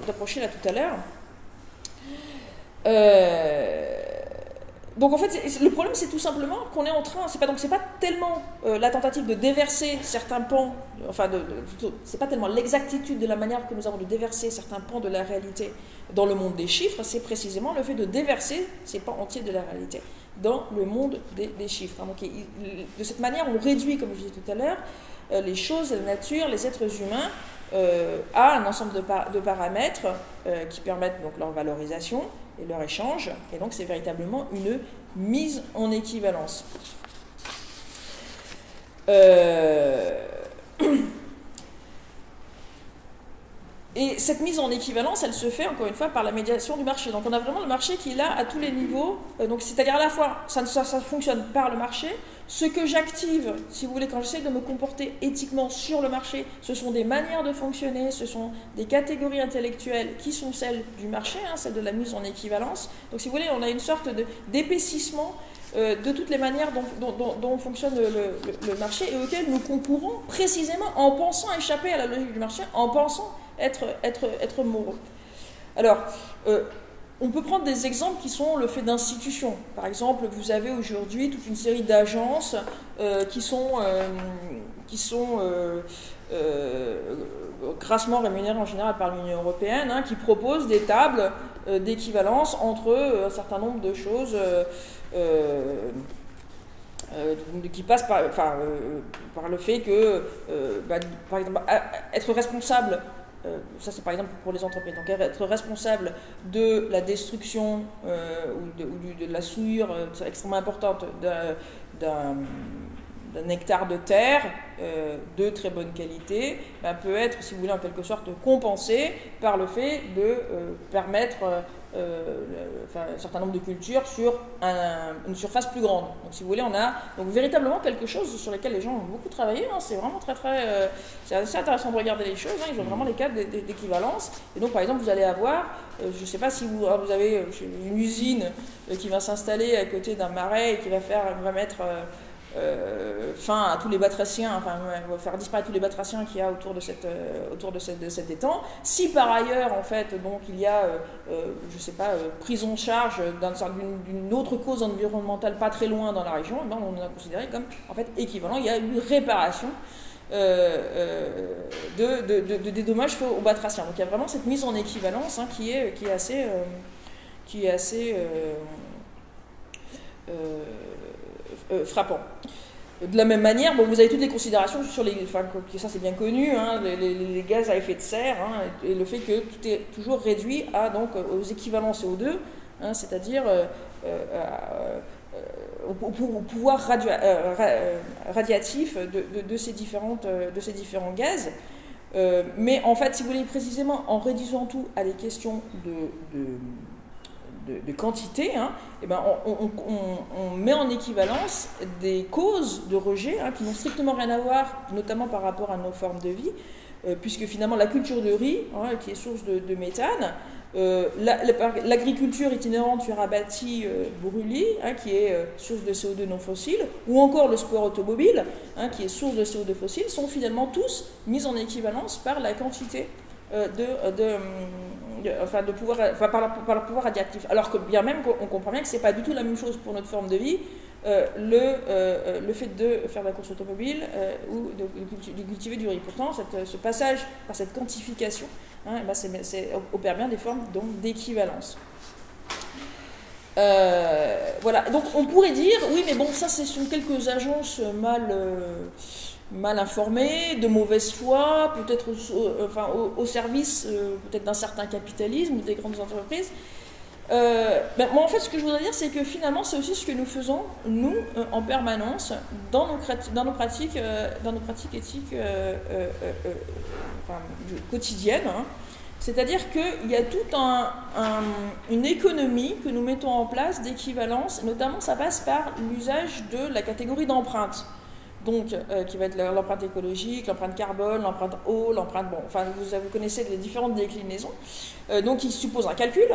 d'approcher là tout à l'heure. Donc en fait, le problème c'est tout simplement qu'on est en train, c'est pas tellement la tentative de déverser certains pans, c'est pas tellement l'exactitude de la manière que nous avons de déverser certains pans de la réalité dans le monde des chiffres, c'est précisément le fait de déverser ces pans entiers de la réalité dans le monde des chiffres. Donc de cette manière, on réduit, comme je disais tout à l'heure, les choses, la nature, les êtres humains à un ensemble de paramètres qui permettent donc leur valorisation et leur échange, et donc c'est véritablement une mise en équivalence. Et cette mise en équivalence, elle se fait encore une fois par la médiation du marché. Donc on a vraiment le marché qui est là à tous les niveaux, donc c'est-à-dire à la fois ça fonctionne par le marché. Ce que j'active, si vous voulez, quand j'essaie de me comporter éthiquement sur le marché, ce sont des manières de fonctionner, ce sont des catégories intellectuelles qui sont celles du marché, hein, celles de la mise en équivalence. Donc si vous voulez, on a une sorte d'épaississement de toutes les manières dont fonctionne le marché et auquel nous concourons précisément en pensant échapper à la logique du marché, en pensant être moraux. Alors, on peut prendre des exemples qui sont le fait d'institutions. Par exemple, vous avez aujourd'hui toute une série d'agences qui sont grassement rémunérées en général par l'Union européenne, hein, qui proposent des tables d'équivalence entre un certain nombre de choses qui passent par le fait que, par exemple, être responsable ça c'est par exemple pour les entreprises, donc être responsable de la destruction ou de la souillure extrêmement importante d'un hectare de terre de très bonne qualité, peut être, si vous voulez, en quelque sorte compensé par le fait de permettre un certain nombre de cultures sur une surface plus grande. Donc si vous voulez, on a donc véritablement quelque chose sur lequel les gens ont beaucoup travaillé, hein. C'est vraiment c'est assez intéressant de regarder les choses, hein. Ils ont vraiment des cas d'équivalence. Et donc par exemple, vous allez avoir, je ne sais pas si vous avez une usine qui va s'installer à côté d'un marais et qui va mettre fin à tous les batraciens, va faire disparaître tous les batraciens qu'il y a autour de cet étang. Si par ailleurs, en fait, donc il y a, je sais pas, prise en charge d'une autre cause environnementale pas très loin dans la région, on a considéré comme en fait équivalent. Il y a une réparation des dommages faits aux batraciens. Donc il y a vraiment cette mise en équivalence, hein, qui est assez frappant. De la même manière, vous avez toutes les considérations sur ça c'est bien connu, hein, les gaz à effet de serre, hein, et le fait que tout est toujours réduit aux équivalents CO2, hein, c'est-à-dire au pouvoir radiatif de ces différents gaz. Mais en fait, si vous voulez, précisément en réduisant tout à des questions de quantité, hein, on met en équivalence des causes de rejet, hein, qui n'ont strictement rien à voir, notamment par rapport à nos formes de vie, puisque finalement la culture de riz, hein, qui est source de méthane, l'agriculture itinérante sur abatis brûlis, hein, qui est source de CO2 non fossile, ou encore le sport automobile, hein, qui est source de CO2 fossile, sont finalement tous mis en équivalence par la quantité par le pouvoir radiactif. Alors que bien même, on comprend bien que c'est pas du tout la même chose pour notre forme de vie, le fait de faire de la course automobile ou de cultiver du riz. Pourtant, ce passage par cette quantification, hein, opère bien des formes d'équivalence. Voilà, donc on pourrait dire, oui, mais bon, ça, ce sont quelques agences mal informées, de mauvaise foi, peut-être au service peut-être d'un certain capitalisme ou des grandes entreprises. Moi, en fait, ce que je voudrais dire, c'est que finalement, c'est aussi ce que nous faisons, nous, en permanence, dans nos pratiques éthiques quotidiennes. Hein. C'est-à-dire qu'il y a toute une économie que nous mettons en place d'équivalence, notamment ça passe par l'usage de la catégorie d'empreinte. Donc, qui va être l'empreinte écologique, l'empreinte carbone, l'empreinte eau, vous connaissez les différentes déclinaisons. Donc, il suppose un calcul,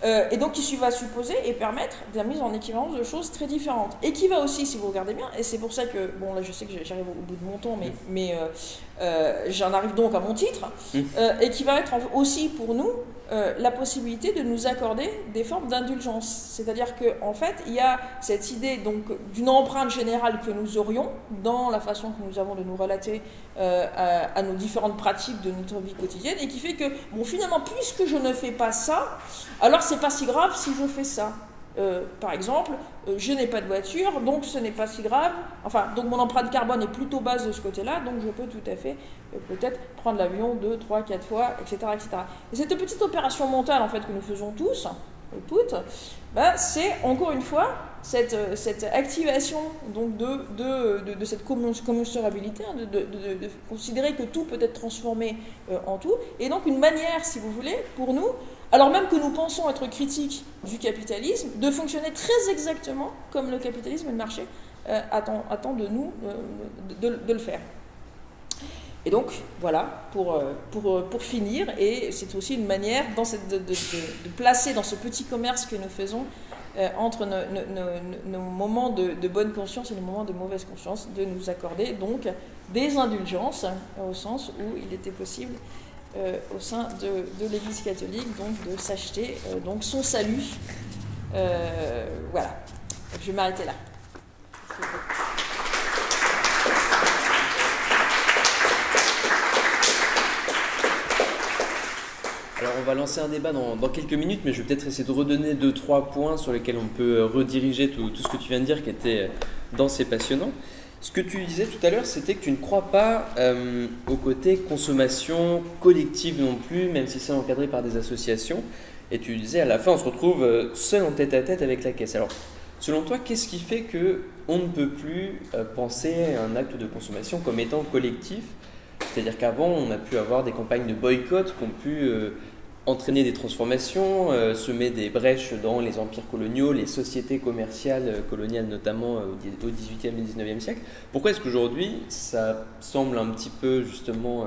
et donc qui va supposer et permettre la mise en équivalence de choses très différentes. Et qui va aussi, si vous regardez bien, et c'est pour ça que, bon, là je sais que j'arrive au bout de mon temps, mais j'en arrive donc à mon titre, et qui va être aussi pour nous la possibilité de nous accorder des formes d'indulgence. C'est-à-dire qu'en fait, il y a cette idée donc d'une empreinte générale que nous aurions dans la façon que nous avons de nous relater à nos différentes pratiques de notre vie quotidienne, et qui fait que, bon, finalement, puisque je ne fais pas ça, alors c'est pas si grave si je fais ça. Par exemple, je n'ai pas de voiture, donc ce n'est pas si grave. Donc mon empreinte carbone est plutôt basse de ce côté-là, donc je peux tout à fait peut-être prendre l'avion 2, 3, 4 fois, etc., etc. Et cette petite opération mentale, en fait, que nous faisons tous, toutes, c'est encore une fois cette activation donc de cette commensurabilité, hein, de considérer que tout peut être transformé en tout, et donc une manière, si vous voulez, pour nous, alors même que nous pensons être critiques du capitalisme, de fonctionner très exactement comme le capitalisme et le marché attend de nous de le faire. Et donc, voilà, pour finir, et c'est aussi une manière de placer dans ce petit commerce que nous faisons entre nos moments de bonne conscience et nos moments de mauvaise conscience, de nous accorder donc des indulgences, au sens où il était possible au sein de l'Église catholique donc de s'acheter donc son salut. Voilà, je vais m'arrêter là. Alors on va lancer un débat dans quelques minutes, mais je vais peut-être essayer de redonner 2-3 points sur lesquels on peut rediriger tout ce que tu viens de dire, qui était dense et passionnant. Ce que tu disais tout à l'heure, c'était que tu ne crois pas au côté consommation collective non plus, même si c'est encadré par des associations. Et tu disais, à la fin, on se retrouve seul en tête-à-tête avec la caisse. Alors, selon toi, qu'est-ce qui fait qu'on ne peut plus penser à un acte de consommation comme étant collectif? C'est-à-dire qu'avant, on a pu avoir des campagnes de boycott qui ont pu entraîner des transformations, semer des brèches dans les empires coloniaux, les sociétés commerciales coloniales notamment au XVIIIe et XIXe siècle. Pourquoi est-ce qu'aujourd'hui, ça semble un petit peu justement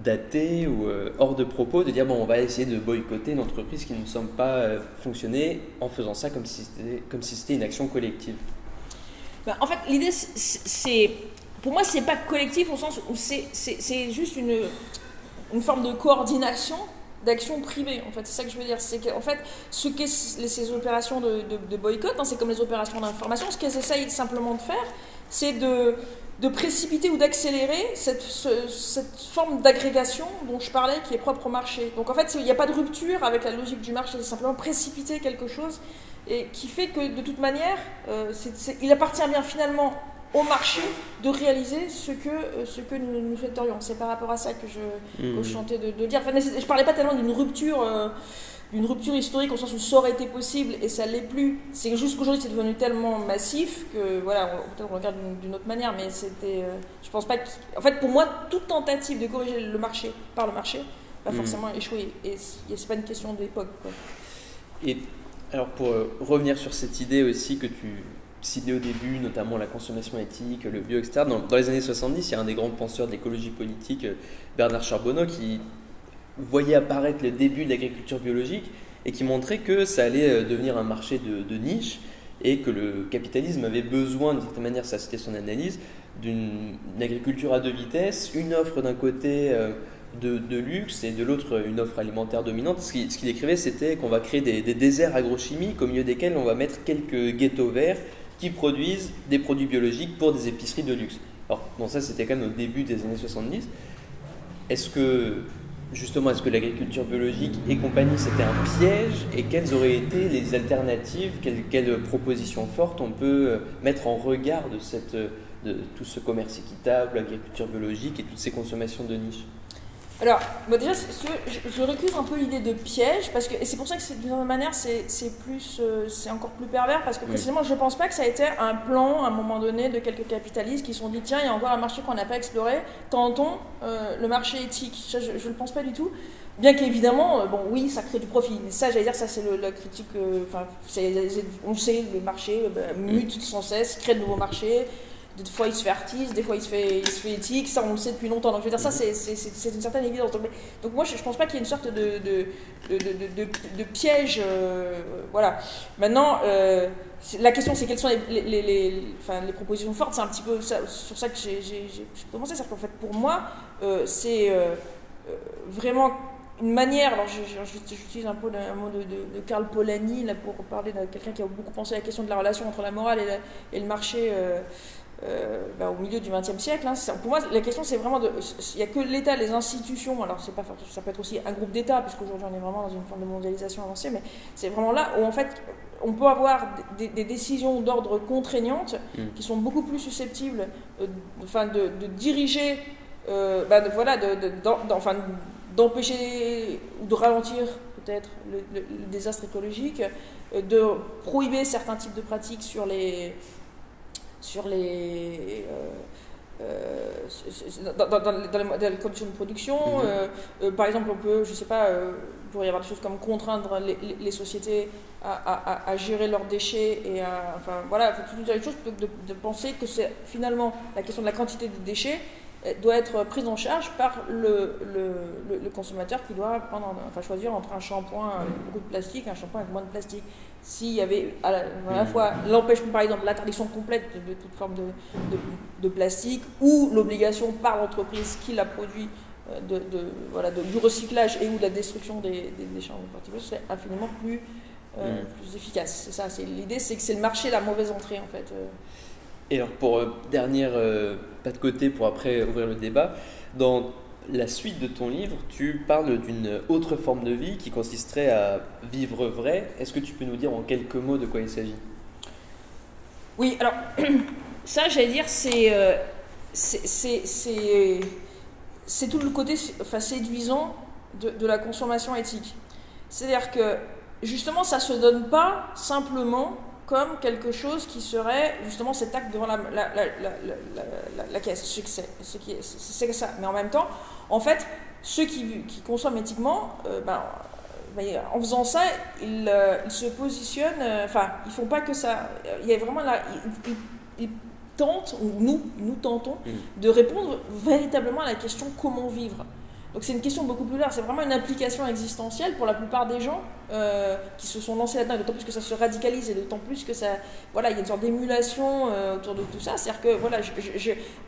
daté ou hors de propos de dire bon, on va essayer de boycotter une entreprise qui ne semble pas fonctionner en faisant ça comme si c'était une action collective? En fait, l'idée, pour moi, c'est pas collectif au sens où c'est juste une forme de coordination d'action privée. En fait, c'est ça que je veux dire. C'est qu'en fait, ces opérations de boycott, c'est comme les opérations d'information. Ce qu'elles essayent simplement de faire, c'est de précipiter ou d'accélérer cette forme d'agrégation dont je parlais, qui est propre au marché. Donc en fait, il n'y a pas de rupture avec la logique du marché, c'est simplement précipiter quelque chose et qui fait que de toute manière, il appartient bien finalement au marché de réaliser ce que nous souhaiterions. C'est par rapport à ça que je tentais de dire. Enfin, je ne parlais pas tellement d'une rupture historique au sens où ça aurait été possible et ça ne l'est plus. C'est juste qu'aujourd'hui c'est devenu tellement massif que voilà, peut-être on regarde d'une autre manière, mais c'était. Je pense pas que. En fait, pour moi, toute tentative de corriger le marché par le marché va forcément échouer. Et c'est pas une question d'époque, quoi. Et alors pour revenir sur cette idée aussi que tu citais au début, notamment la consommation éthique, le bio, etc. Dans les années 70, il y a un des grands penseurs de l'écologie politique, Bernard Charbonneau, qui voyait apparaître le début de l'agriculture biologique et qui montrait que ça allait devenir un marché de niche et que le capitalisme avait besoin, d'une certaine manière, ça c'était son analyse, d'une agriculture à deux vitesses, une offre d'un côté de luxe et de l'autre une offre alimentaire dominante. Ce qu'il écrivait, c'était qu'on va créer des déserts agrochimiques au milieu desquels on va mettre quelques ghettos verts qui produisent des produits biologiques pour des épiceries de luxe. Alors, bon, ça c'était quand même au début des années 70. Est-ce que l'agriculture biologique et compagnie c'était un piège, et quelles auraient été les alternatives, quelles propositions fortes on peut mettre en regard de tout ce commerce équitable, l'agriculture biologique et toutes ces consommations de niche? Alors, déjà, je récuse un peu l'idée de piège, parce que, et c'est pour ça que d'une certaine manière, c'est encore plus pervers, parce que précisément, je ne pense pas que ça a été un plan, à un moment donné, de quelques capitalistes qui se sont dit, tiens, il y a encore un marché qu'on n'a pas exploré, tentons le marché éthique. Ça, je ne le pense pas du tout. Bien qu'évidemment, oui, ça crée du profit. Mais ça, j'allais dire, ça c'est la critique, on sait, le marché mute sans cesse, crée de nouveaux marchés. Des fois il se fait artiste, des fois il se fait éthique, ça on le sait depuis longtemps. Donc je veux dire, ça c'est une certaine évidence. Donc moi je pense pas qu'il y ait une sorte de piège. Voilà. Maintenant, la question c'est quelles sont les propositions fortes. C'est un petit peu sur ça que j'ai commencé. C'est-à-dire qu'en fait pour moi, c'est vraiment une manière. Alors j'utilise un peu un mot de Karl Polanyi là, pour parler de quelqu'un qui a beaucoup pensé à la question de la relation entre la morale et le marché. Au milieu du XXe siècle, pour moi la question c'est vraiment il n'y a que l'État, les institutions, alors c'est pas, ça peut être aussi un groupe d'États, puisqu'aujourd'hui on est vraiment dans une forme de mondialisation avancée, mais c'est vraiment là où en fait on peut avoir des décisions d'ordre contraignantes qui sont beaucoup plus susceptibles de diriger, d'empêcher ou de ralentir peut-être le désastre écologique, de prohiber certains types de pratiques dans les conditions de production. Par exemple, on peut, je sais pas, il pourrait y avoir des choses comme contraindre les sociétés à gérer leurs déchets et toutes les choses, plutôt que de penser que c'est finalement la question de la quantité de déchets doit être prise en charge par le consommateur qui doit choisir entre un shampoing avec beaucoup de plastique et un shampoing avec moins de plastique. S'il y avait à la fois l'empêchement, par exemple, l'interdiction complète de toute forme de plastique, ou l'obligation par l'entreprise qui l'a produit du recyclage et ou de la destruction des déchets en particulier, c'est infiniment plus efficace. C'est ça, l'idée, c'est que c'est le marché la mauvaise entrée en fait. Et alors pour dernière pas de côté pour après ouvrir le débat, dans la suite de ton livre, tu parles d'une autre forme de vie qui consisterait à vivre vrai. Est-ce que tu peux nous dire en quelques mots de quoi il s'agit? Oui, alors ça, j'allais dire, c'est tout le côté séduisant de la consommation éthique. C'est-à-dire que, justement, ça ne se donne pas simplement comme quelque chose qui serait, justement, cet acte devant la caisse. C'est que ça. Mais en même temps, en fait, ceux qui consomment éthiquement, en faisant ça, ils se positionnent, ils font pas que ça. Il y a vraiment là, ils tentent, ou nous tentons, de répondre véritablement à la question comment vivre. Donc c'est une question beaucoup plus large, c'est vraiment une implication existentielle pour la plupart des gens qui se sont lancés là-dedans, d'autant plus que ça se radicalise et d'autant plus que ça, voilà, il y a une sorte d'émulation autour de tout ça. C'est-à-dire que voilà,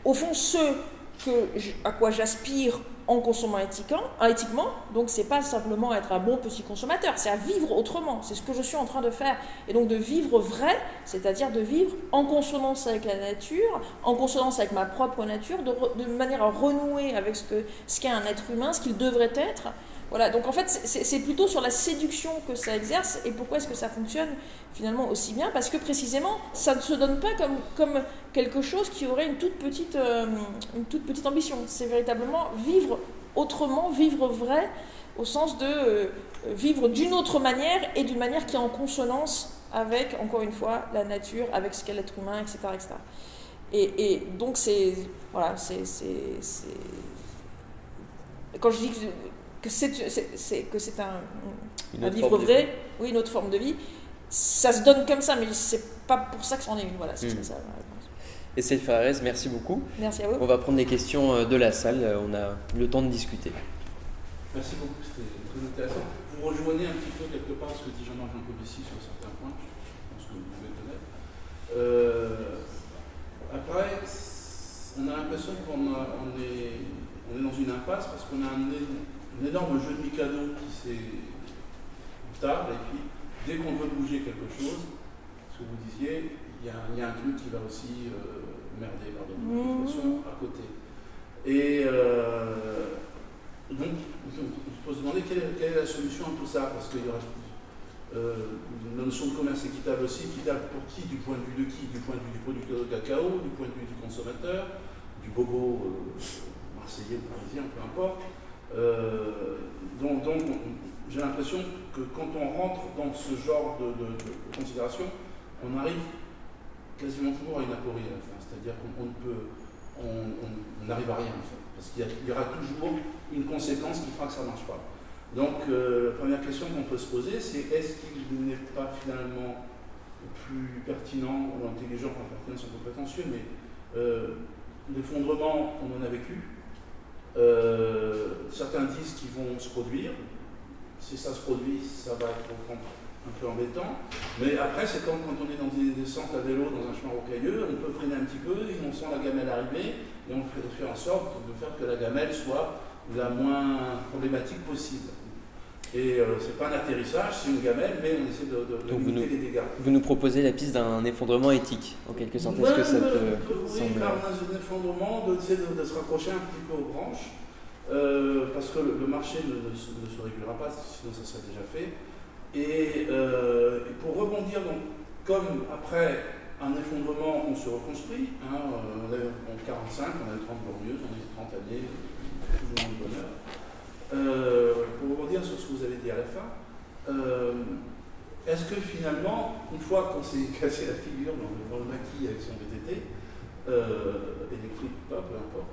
au fond, à quoi j'aspire en consommant éthiquement, donc c'est pas simplement être un bon petit consommateur, c'est à vivre autrement, c'est ce que je suis en train de faire, et donc de vivre vrai, c'est-à-dire de vivre en consonance avec la nature, en consonance avec ma propre nature, de manière à renouer avec ce qu'est un être humain, ce qu'il devrait être. Voilà, donc en fait c'est plutôt sur la séduction que ça exerce. Et pourquoi est-ce que ça fonctionne finalement aussi bien? Parce que précisément ça ne se donne pas comme quelque chose qui aurait une toute petite ambition. C'est véritablement vivre autrement, vivre vrai, au sens de vivre d'une autre manière, et d'une manière qui est en consonance avec, encore une fois, la nature, avec ce qu'est l'être humain, etc. etc. Et donc quand je dis que c'est un vivre vrai, oui, une autre forme de vie, ça se donne comme ça, mais c'est pas pour ça que c'en est une. Voilà, c'est ça la réponse. Estelle Ferrarez, merci beaucoup. Merci à vous. On va prendre des questions de la salle, on a le temps de discuter. Merci beaucoup, c'était très intéressant. Vous rejoignez un petit peu quelque part ce que dit Jean-Marc Jancovici sur certains points, je pense que vous pouvez connaître. Après, on a l'impression qu'on est dans une impasse parce qu'on a un énorme jeu de Mikado qui s'est table, et puis dès qu'on veut bouger quelque chose, ce que vous disiez, il y a un truc qui va aussi merder, pardon, l'expression, à côté. Et donc, on peut se demander quelle est la solution à tout ça, parce qu'il y aura la notion de commerce équitable aussi, équitable pour qui? Du point de vue de qui? Du point de vue du producteur de cacao, du point de vue du consommateur, du bobo marseillais ou parisien, peu importe. Donc j'ai l'impression que quand on rentre dans ce genre de considération, on arrive quasiment toujours à une aporie à la fin. C'est-à-dire qu'on n'arrive à rien en fait. Parce qu'il y aura toujours une conséquence qui fera que ça ne marche pas. Donc la première question qu'on peut se poser, c'est est-ce qu'il n'est pas finalement plus pertinent ou intelligent, enfin pertinent c'est un peu prétentieux, mais l'effondrement, on en a vécu. Certains disent qu'ils vont se produire. Si ça se produit, ça va être un peu embêtant. Mais après, c'est comme quand on est dans des descentes à vélo dans un chemin rocailleux, on peut freiner un petit peu, et on sent la gamelle arriver, et on fait en sorte de faire que la gamelle soit la moins problématique possible. Et c'est pas un atterrissage, c'est une gamelle, mais on essaie de limiter les dégâts. Vous nous proposez la piste d'un effondrement éthique, en quelque sorte. Est-ce que ça te semble... faire un effondrement, d'essayer de se rapprocher un petit peu aux branches, parce que le marché ne se régulera pas, sinon ça serait déjà fait. Et pour rebondir, donc, comme après un effondrement, on se reconstruit, on est en 45, on a 30 glorieuses, on est 30 années, toujours de bonheur. Pour rebondir sur ce que vous avez dit à la fin, est-ce que finalement, une fois qu'on s'est cassé la figure dans le maquis avec son VTT, électrique ou pas, peu importe,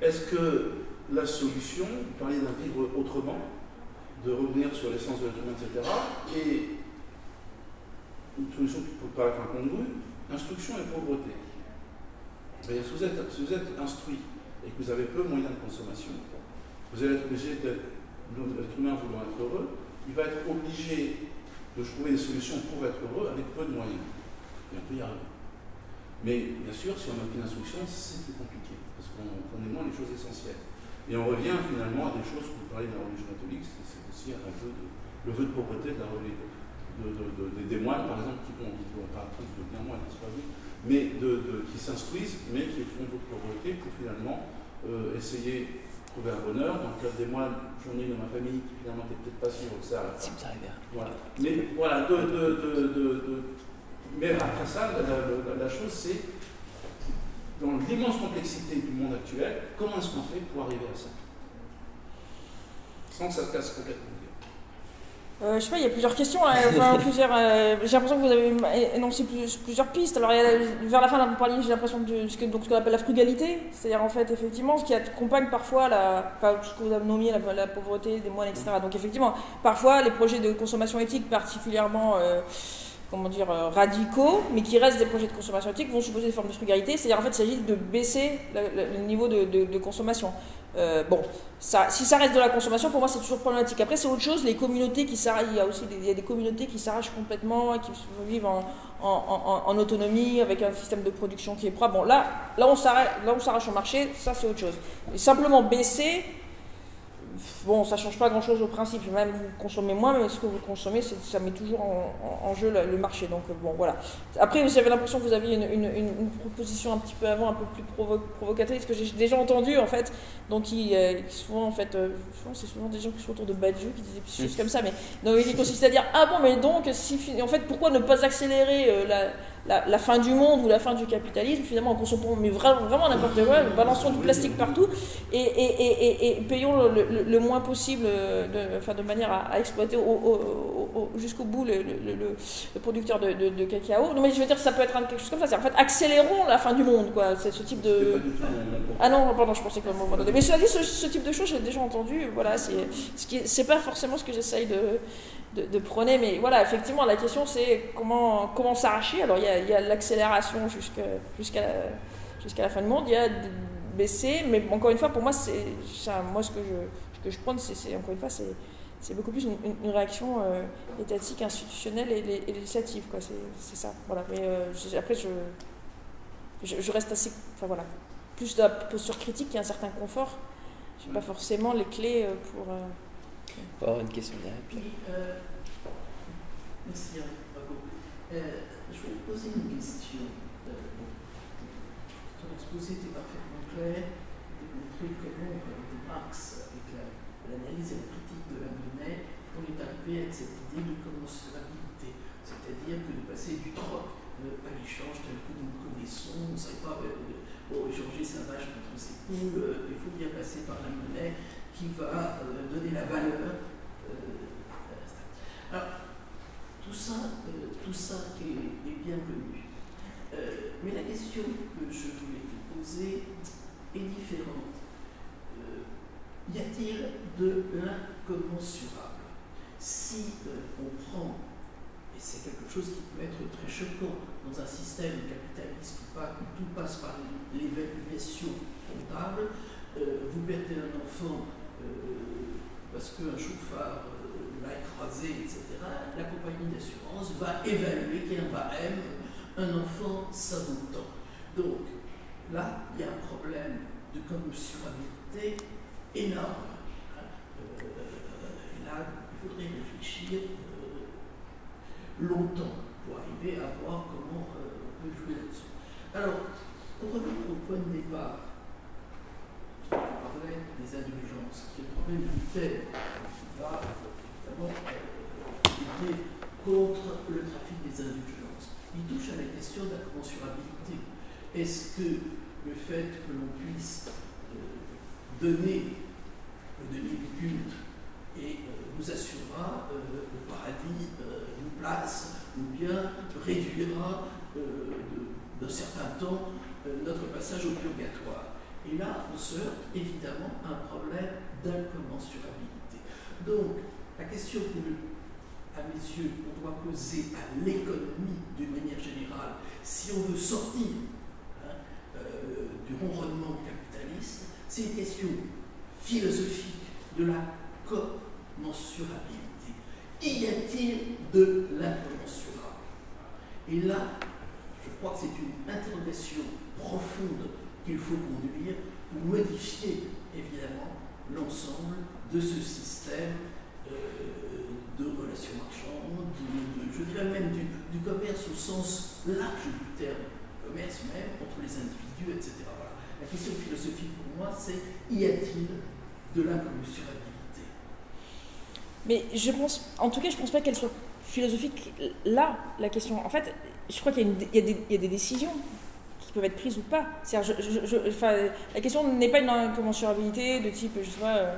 est-ce que la solution, vous parliez d'un vivre autrement, de revenir sur l'essence de l'être humain, etc., et une solution qui peut paraître incongrue, instruction et pauvreté. Si vous êtes instruit et que vous avez peu de moyens de consommation, vous allez être obligé l'être humain voulant être heureux, il va être obligé de trouver des solutions pour être heureux avec peu de moyens. Et on peut y arriver. Mais bien sûr, si on n'a aucune instruction, c'est plus compliqué, parce qu'on connaît moins les choses essentielles. Et on revient finalement à des choses que vous parlez de la religion catholique, c'est aussi un peu le vœu de pauvreté des moines, par exemple, qui vont pas tous devenir moines, c'est pas vu, mais qui s'instruisent, mais qui font de pauvreté pour finalement essayer trouver un bonheur. Dans le cas des moines, j'en ai dans ma famille qui finalement n'était peut-être pas si heureux que ça à la fin. Voilà. Mais voilà, Mais après ça, la chose, c'est, dans l'immense complexité du monde actuel, comment est-ce qu'on fait pour arriver à ça? Sans que ça se casse complètement. Je sais pas, il y a plusieurs questions là, enfin, j'ai l'impression que vous avez énoncé plusieurs pistes. Alors vers la fin, vous parliez, j'ai l'impression de ce qu'on appelle la frugalité, c'est-à-dire en fait effectivement ce qui accompagne parfois ce que vous avez nommé la pauvreté des moines, etc. Donc effectivement, parfois les projets de consommation éthique particulièrement radicaux, mais qui restent des projets de consommation éthique, vont supposer des formes de frugalité, c'est-à-dire en fait il s'agit de baisser le niveau de consommation. Si ça reste de la consommation, pour moi c'est toujours problématique. Après c'est autre chose, les communautés qui s'arrachent, il y a des communautés qui s'arrachent complètement, qui vivent en autonomie, avec un système de production qui est propre. Bon là on s'arrache au marché, ça c'est autre chose. Et simplement baisser, bon, ça ne change pas grand-chose au principe, même vous consommez moins, mais ce que vous consommez, ça met toujours en jeu le marché. Donc bon, voilà. Après, vous avez l'impression que vous aviez une proposition un petit peu avant, un peu plus provocatrice, que j'ai déjà entendue, en fait, donc qui souvent, en fait, c'est souvent des gens qui sont autour de Badiou, qui disent des choses comme ça, mais donc, il consiste à dire, ah bon, mais donc, en fait, pourquoi ne pas accélérer la fin du monde ou la fin du capitalisme, finalement, en consommant mais vraiment n'importe quoi, balançons du plastique partout et payons le moins possible de manière à exploiter jusqu'au bout le producteur de cacao. Non mais je veux dire, ça peut être quelque chose comme ça, c'est en fait accélérons la fin du monde, quoi. C'est ce type de... Ah non, pardon, je pensais que moment donné. Mais cela dit, ce type de choses, j'ai déjà entendu, voilà, c'est pas forcément ce que j'essaye de prôner, mais voilà, effectivement, la question c'est comment s'arracher. Alors il y a l'accélération jusqu'à la fin du monde, il y a baisser, mais encore une fois, pour moi, moi ce que je prône, c'est encore une fois, c'est beaucoup plus une réaction étatique, institutionnelle et législative, quoi. C'est ça, voilà. Mais après, je reste assez, enfin voilà, plus de la posture critique et un certain confort. Je n'ai pas forcément les clés pour. On va avoir une question derrière. Puis, merci, bravo. Je voulais vous poser une question. Ton exposé était parfaitement clair, démontrer comment Marx, avec l'analyse et la critique de la monnaie, on est arrivé avec cette idée de commensurabilité, c'est-à-dire que de passer du troc à l'échange tel que nous le connaissons, on ne savait pas, échanger sa vache contre ses poules, il faut bien passer par la monnaie qui va donner la valeur. Alors, tout ça est bien connu. Mais la question que je voulais te poser est différente. Y a-t-il de l'incommensurable? Si on prend, et c'est quelque chose qui peut être très choquant dans un système capitaliste où tout passe par l'évaluation comptable, vous perdez un enfant parce qu'un chauffard l'a écrasé, etc., la compagnie d'assurance va évaluer qu'il y a un barème, un enfant, ça vaut tant. Donc, là, il y a un problème de commensurabilité énorme. Là, il faudrait réfléchir longtemps pour arriver à voir comment on peut jouer là-dessus. Alors, pour revenir au point de départ, je parlais des indulgences, qui est le problème du thème qui va évidemment lutter contre le trafic des indulgences. Il touche à la question de la commensurabilité. Est-ce que le fait que l'on puisse donner le denier du culte et nous assurera le paradis, une place, ou bien réduira d'un certain temps notre passage au purgatoire? Et là, on se heurte évidemment à un problème d'incommensurabilité. Donc, la question que, à mes yeux, on doit poser à l'économie d'une manière générale, si on veut sortir du ronronnement capitaliste, c'est une question philosophique de la commensurabilité. Y a-t-il de l'incommensurable? Et là, je crois que c'est une interrogation profonde qu'il faut conduire pour modifier évidemment l'ensemble de ce système de relations marchandes, je dirais même du commerce au sens large du terme, commerce même entre les individus, etc. Voilà. La question philosophique pour moi, c'est y a-t-il de l'incommensurabilité? Mais je pense, en tout cas, je ne pense pas qu'elle soit philosophique là, la question. En fait, je crois qu'il y a des décisions qui peuvent être prises ou pas. La question n'est pas une incommensurabilité de type, je sais pas,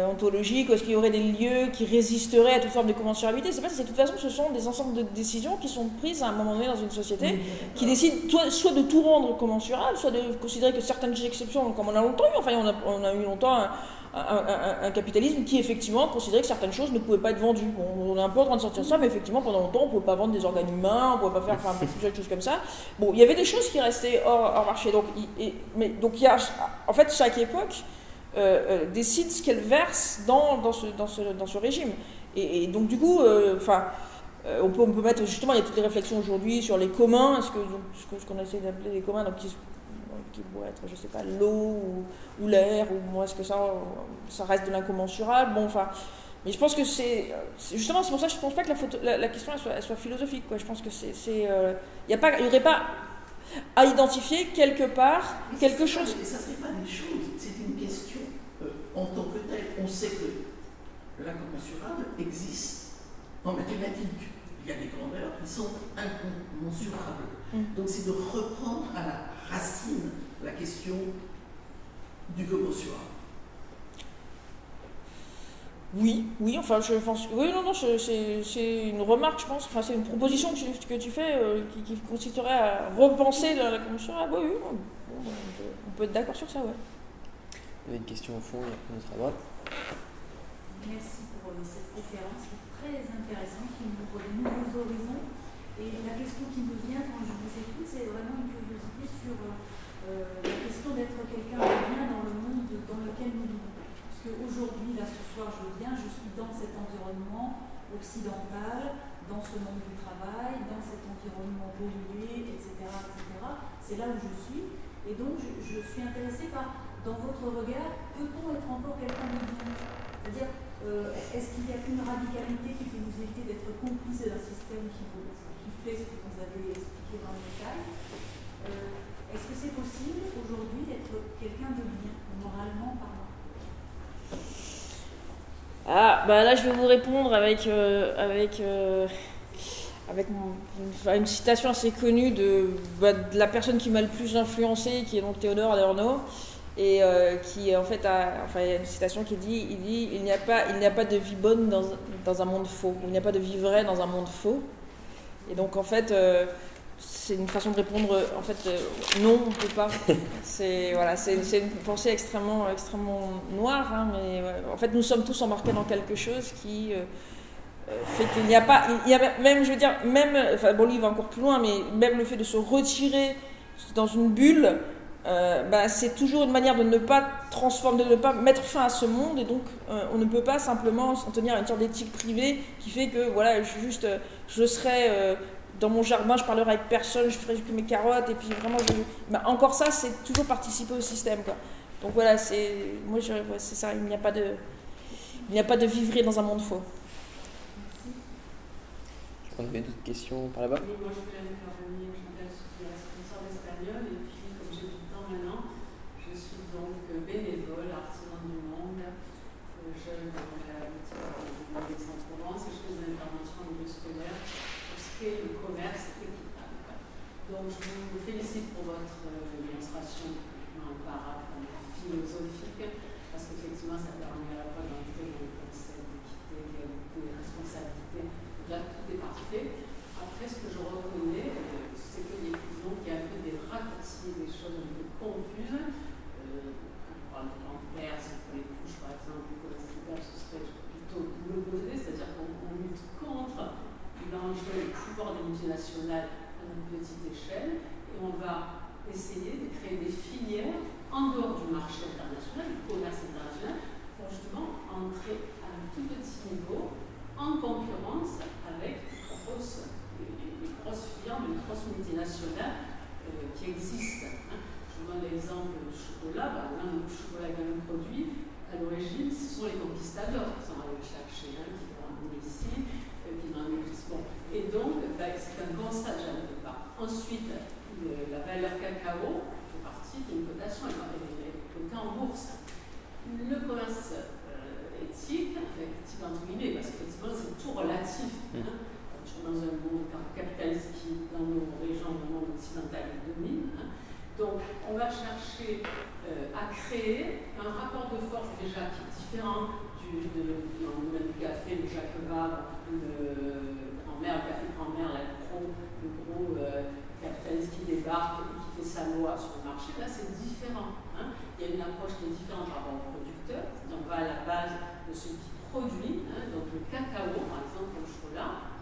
ontologique, ou est-ce qu'il y aurait des lieux qui résisteraient à toute forme de commensurabilité. C'est pas ça, de toute façon, ce sont des ensembles de décisions qui sont prises à un moment donné dans une société, qui décident soit de tout rendre commensurable, soit de considérer que certaines exceptions, comme on a longtemps eu, enfin on a eu longtemps un capitalisme qui effectivement considérait que certaines choses ne pouvaient pas être vendues. Bon, on est un peu en train de sortir ça, mais effectivement pendant longtemps on ne pouvait pas vendre des organes humains, on ne pouvait pas faire plusieurs choses comme ça. Bon, il y avait des choses qui restaient hors marché. Donc il y a, en fait, chaque époque décide ce qu'elle verse dans ce régime. Et donc du coup, on peut mettre justement, il y a toutes les réflexions aujourd'hui sur les communs, ce qu'on essaie d'appeler les communs, donc qui pourraient être, je sais pas, l'eau ou l'air, ou est-ce que ça reste de l'incommensurable. Bon, enfin, mais je pense que c'est justement, c'est pour ça que je ne pense pas que la question elle soit philosophique, quoi. Je pense que il n'y aurait pas à identifier quelque part quelque chose. Ça ne serait pas des choses, c'est une question en tant que telle. On sait que l'incommensurable existe en mathématiques. Il y a des grandeurs qui sont incommensurables. Donc c'est de reprendre à la racine la question du commensurable. Oui, enfin je pense que oui, non, c'est une remarque, je pense, enfin c'est une proposition que tu fais qui consisterait à repenser la commensurable. Oui, on peut être d'accord sur ça, ouais. Il y avait une question au fond et après notre à droite. Merci pour cette conférence très intéressante qui nous ouvre de nouveaux horizons. Et la question qui me vient quand je vous écoute, c'est vraiment une curiosité sur la question d'être quelqu'un de bien dans le monde dans lequel nous vivons. Parce qu'aujourd'hui, là ce soir, je suis dans cet environnement occidental, dans ce monde du travail, dans cet environnement pollué, etc. C'est là où je suis. Et donc, je suis intéressée par, dans votre regard, peut-on être encore quelqu'un de bien ? C'est-à-dire, est-ce qu'il n'y a qu'une radicalité qui peut nous éviter d'être complices d'un système qui fait ce que vous avez expliqué dans le détail ? Est-ce que c'est possible aujourd'hui d'être quelqu'un de bien, moralement parlant ? Là je vais vous répondre avec une citation assez connue de la personne qui m'a le plus influencé, qui est donc Théodore Adorno, et qui en fait il y a une citation qui dit il n'y a pas de vie bonne dans un monde faux, il n'y a pas de vie vraie dans un monde faux. Et donc en fait c'est une façon de répondre, en fait, non, on ne peut pas. C'est une pensée extrêmement noire, hein, mais en fait, nous sommes tous embarqués dans quelque chose qui fait qu'il n'y a pas, même, je veux dire, lui, il va encore plus loin, mais même le fait de se retirer dans une bulle, c'est toujours une manière de ne pas transformer, de ne pas mettre fin à ce monde, et donc on ne peut pas simplement s'en tenir à une sorte d'éthique privée qui fait que, voilà, je serai... dans mon jardin, je parlerai avec personne, je ferai que mes carottes, et puis vraiment, encore ça, c'est toujours participer au système, quoi. Donc voilà, c'est ça, il n'y a pas de vivre dans un monde faux. Je crois qu'on avait d'autres questions par là-bas. Oui, moi je voulais intervenir, je suis responsable espagnole, et puis comme j'ai du temps maintenant, je suis donc bénévole, artisan du monde, jeune dans la boutique de Aix-en-Provence, et je fais des interventions au milieu scolaire sur ce qu'est le commerce équitable. Donc je vous félicite pour votre démonstration philosophique, parce qu'effectivement ça permet à la fois d'entrer dans le concept d'équité, d'égalité, de responsabilité. Là tout est parfait. Après ce que je reconnais, c'est qu'il y a un peu des raccourcis, des choses un peu confuses. Quand on parle de l'envers, pour les couches par exemple, le commerce équitable, ce serait plutôt l'opposé, c'est-à-dire qu'on lutte contre l'enjeu et le pouvoir des multinationales à une petite échelle, et on va essayer de créer des filières en dehors du marché international, du commerce international, pour justement entrer à un tout petit niveau en concurrence avec les grosses firmes, les grosses multinationales qui existent. Je vous donne l'exemple du chocolat. L'un des chocolats qui a un produit, à l'origine, ce sont les conquistadors qui sont allés chercher, qui l'ont amené ici, qui l'ont amené ici. Bon. Et donc, c'est un constat déjà de départ. Ensuite, la valeur cacao fait partie d'une cotation, elle est cotée en bourse. Le commerce éthique, effective entre guillemets, parce qu'effectivement c'est tout relatif. Hein. Dans un monde capitaliste qui, dans nos régions, dans le monde occidental, domine. Hein. Donc, on va chercher à créer un rapport de force déjà qui est différent dans le domaine du café, le Jacques Vabre, le grand-mère, le café grand-mère, le gros capitaliste qui débarque et qui fait sa loi sur le marché. Là, c'est différent. Hein. Il y a une approche qui est différente par rapport au producteur. On va à la base de ce qui produit, hein, donc le cacao, par exemple, au chocolat.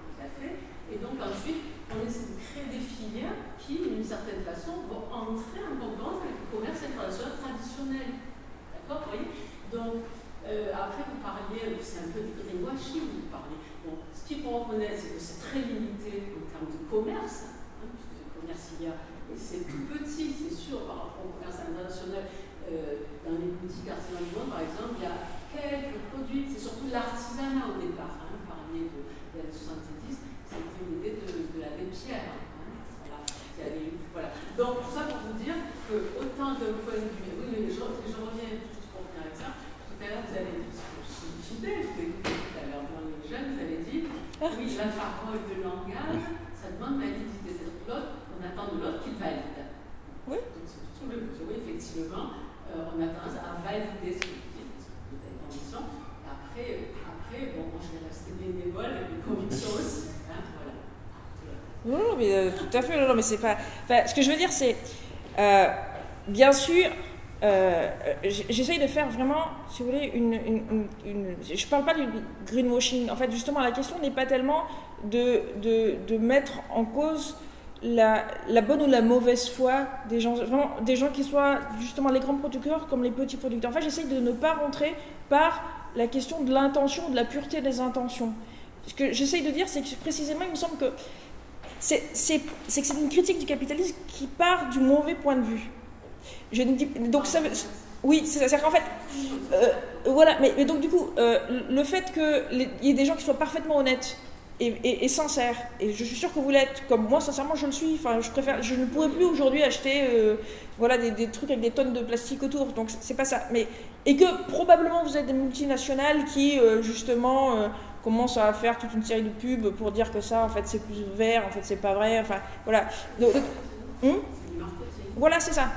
Et donc ensuite, on essaie de créer des filières qui, d'une certaine façon, vont entrer en concurrence avec le commerce international traditionnel. D'accord, vous voyez? Donc, après, vous parliez, c'est un peu du greenwashing, vous parlez. Bon, ce qu'il faut reconnaître, c'est que c'est très limité en termes de commerce, hein, puisque le commerce, c'est tout petit, c'est sûr, par rapport au commerce international. Dans les boutiques artisanales du monde, par exemple, il y a quelques produits, c'est surtout l'artisanat au départ. Hein, vous parliez de l'année 70, c'était l'idée de l'abbé Pierre. Hein, voilà. Donc, tout ça pour vous dire que, autant d'un point de vue. Oui, mais je reviens juste pour finir avec ça. Tout à l'heure, vous avez dit, parce que je suis fidèle, vous avez écouté tout à l'heure dans les jeunes, vous avez dit, oui, la parole de langage, ça demande validité. C'est-à-dire que l'autre, on attend de l'autre qu'il valide. Oui. Donc, c'est tout le oui, effectivement. On a tendance à valider ce que vous dites, parce que vous avez conviction. Après, bon, moi je vais rester bénévole avec mes convictions aussi. Hein, voilà. Non, mais tout à fait. Non, mais c'est pas. Enfin, ce que je veux dire, c'est. Bien sûr, j'essaye de faire vraiment, si vous voulez, je parle pas du greenwashing. En fait, justement, la question n'est pas tellement de mettre en cause la bonne ou la mauvaise foi des gens, vraiment des gens qui soient justement les grands producteurs comme les petits producteurs. En fait, j'essaye de ne pas rentrer par la question de l'intention, de la pureté des intentions. Ce que j'essaye de dire, c'est que précisément, il me semble que c'est une critique du capitalisme qui part du mauvais point de vue. Je ne dis, donc ça, oui, c'est-à-dire qu'en fait, voilà, mais donc du coup, le fait qu'il y ait des gens qui soient parfaitement honnêtes et sincère, et je suis sûre que vous l'êtes, comme moi sincèrement je le suis, enfin je ne pourrais plus aujourd'hui acheter voilà, des trucs avec des tonnes de plastique autour, donc c'est pas ça, et que probablement vous êtes des multinationales qui justement commencent à faire toute une série de pubs pour dire que ça en fait c'est plus vert, en fait c'est pas vrai, enfin voilà, voilà c'est ça,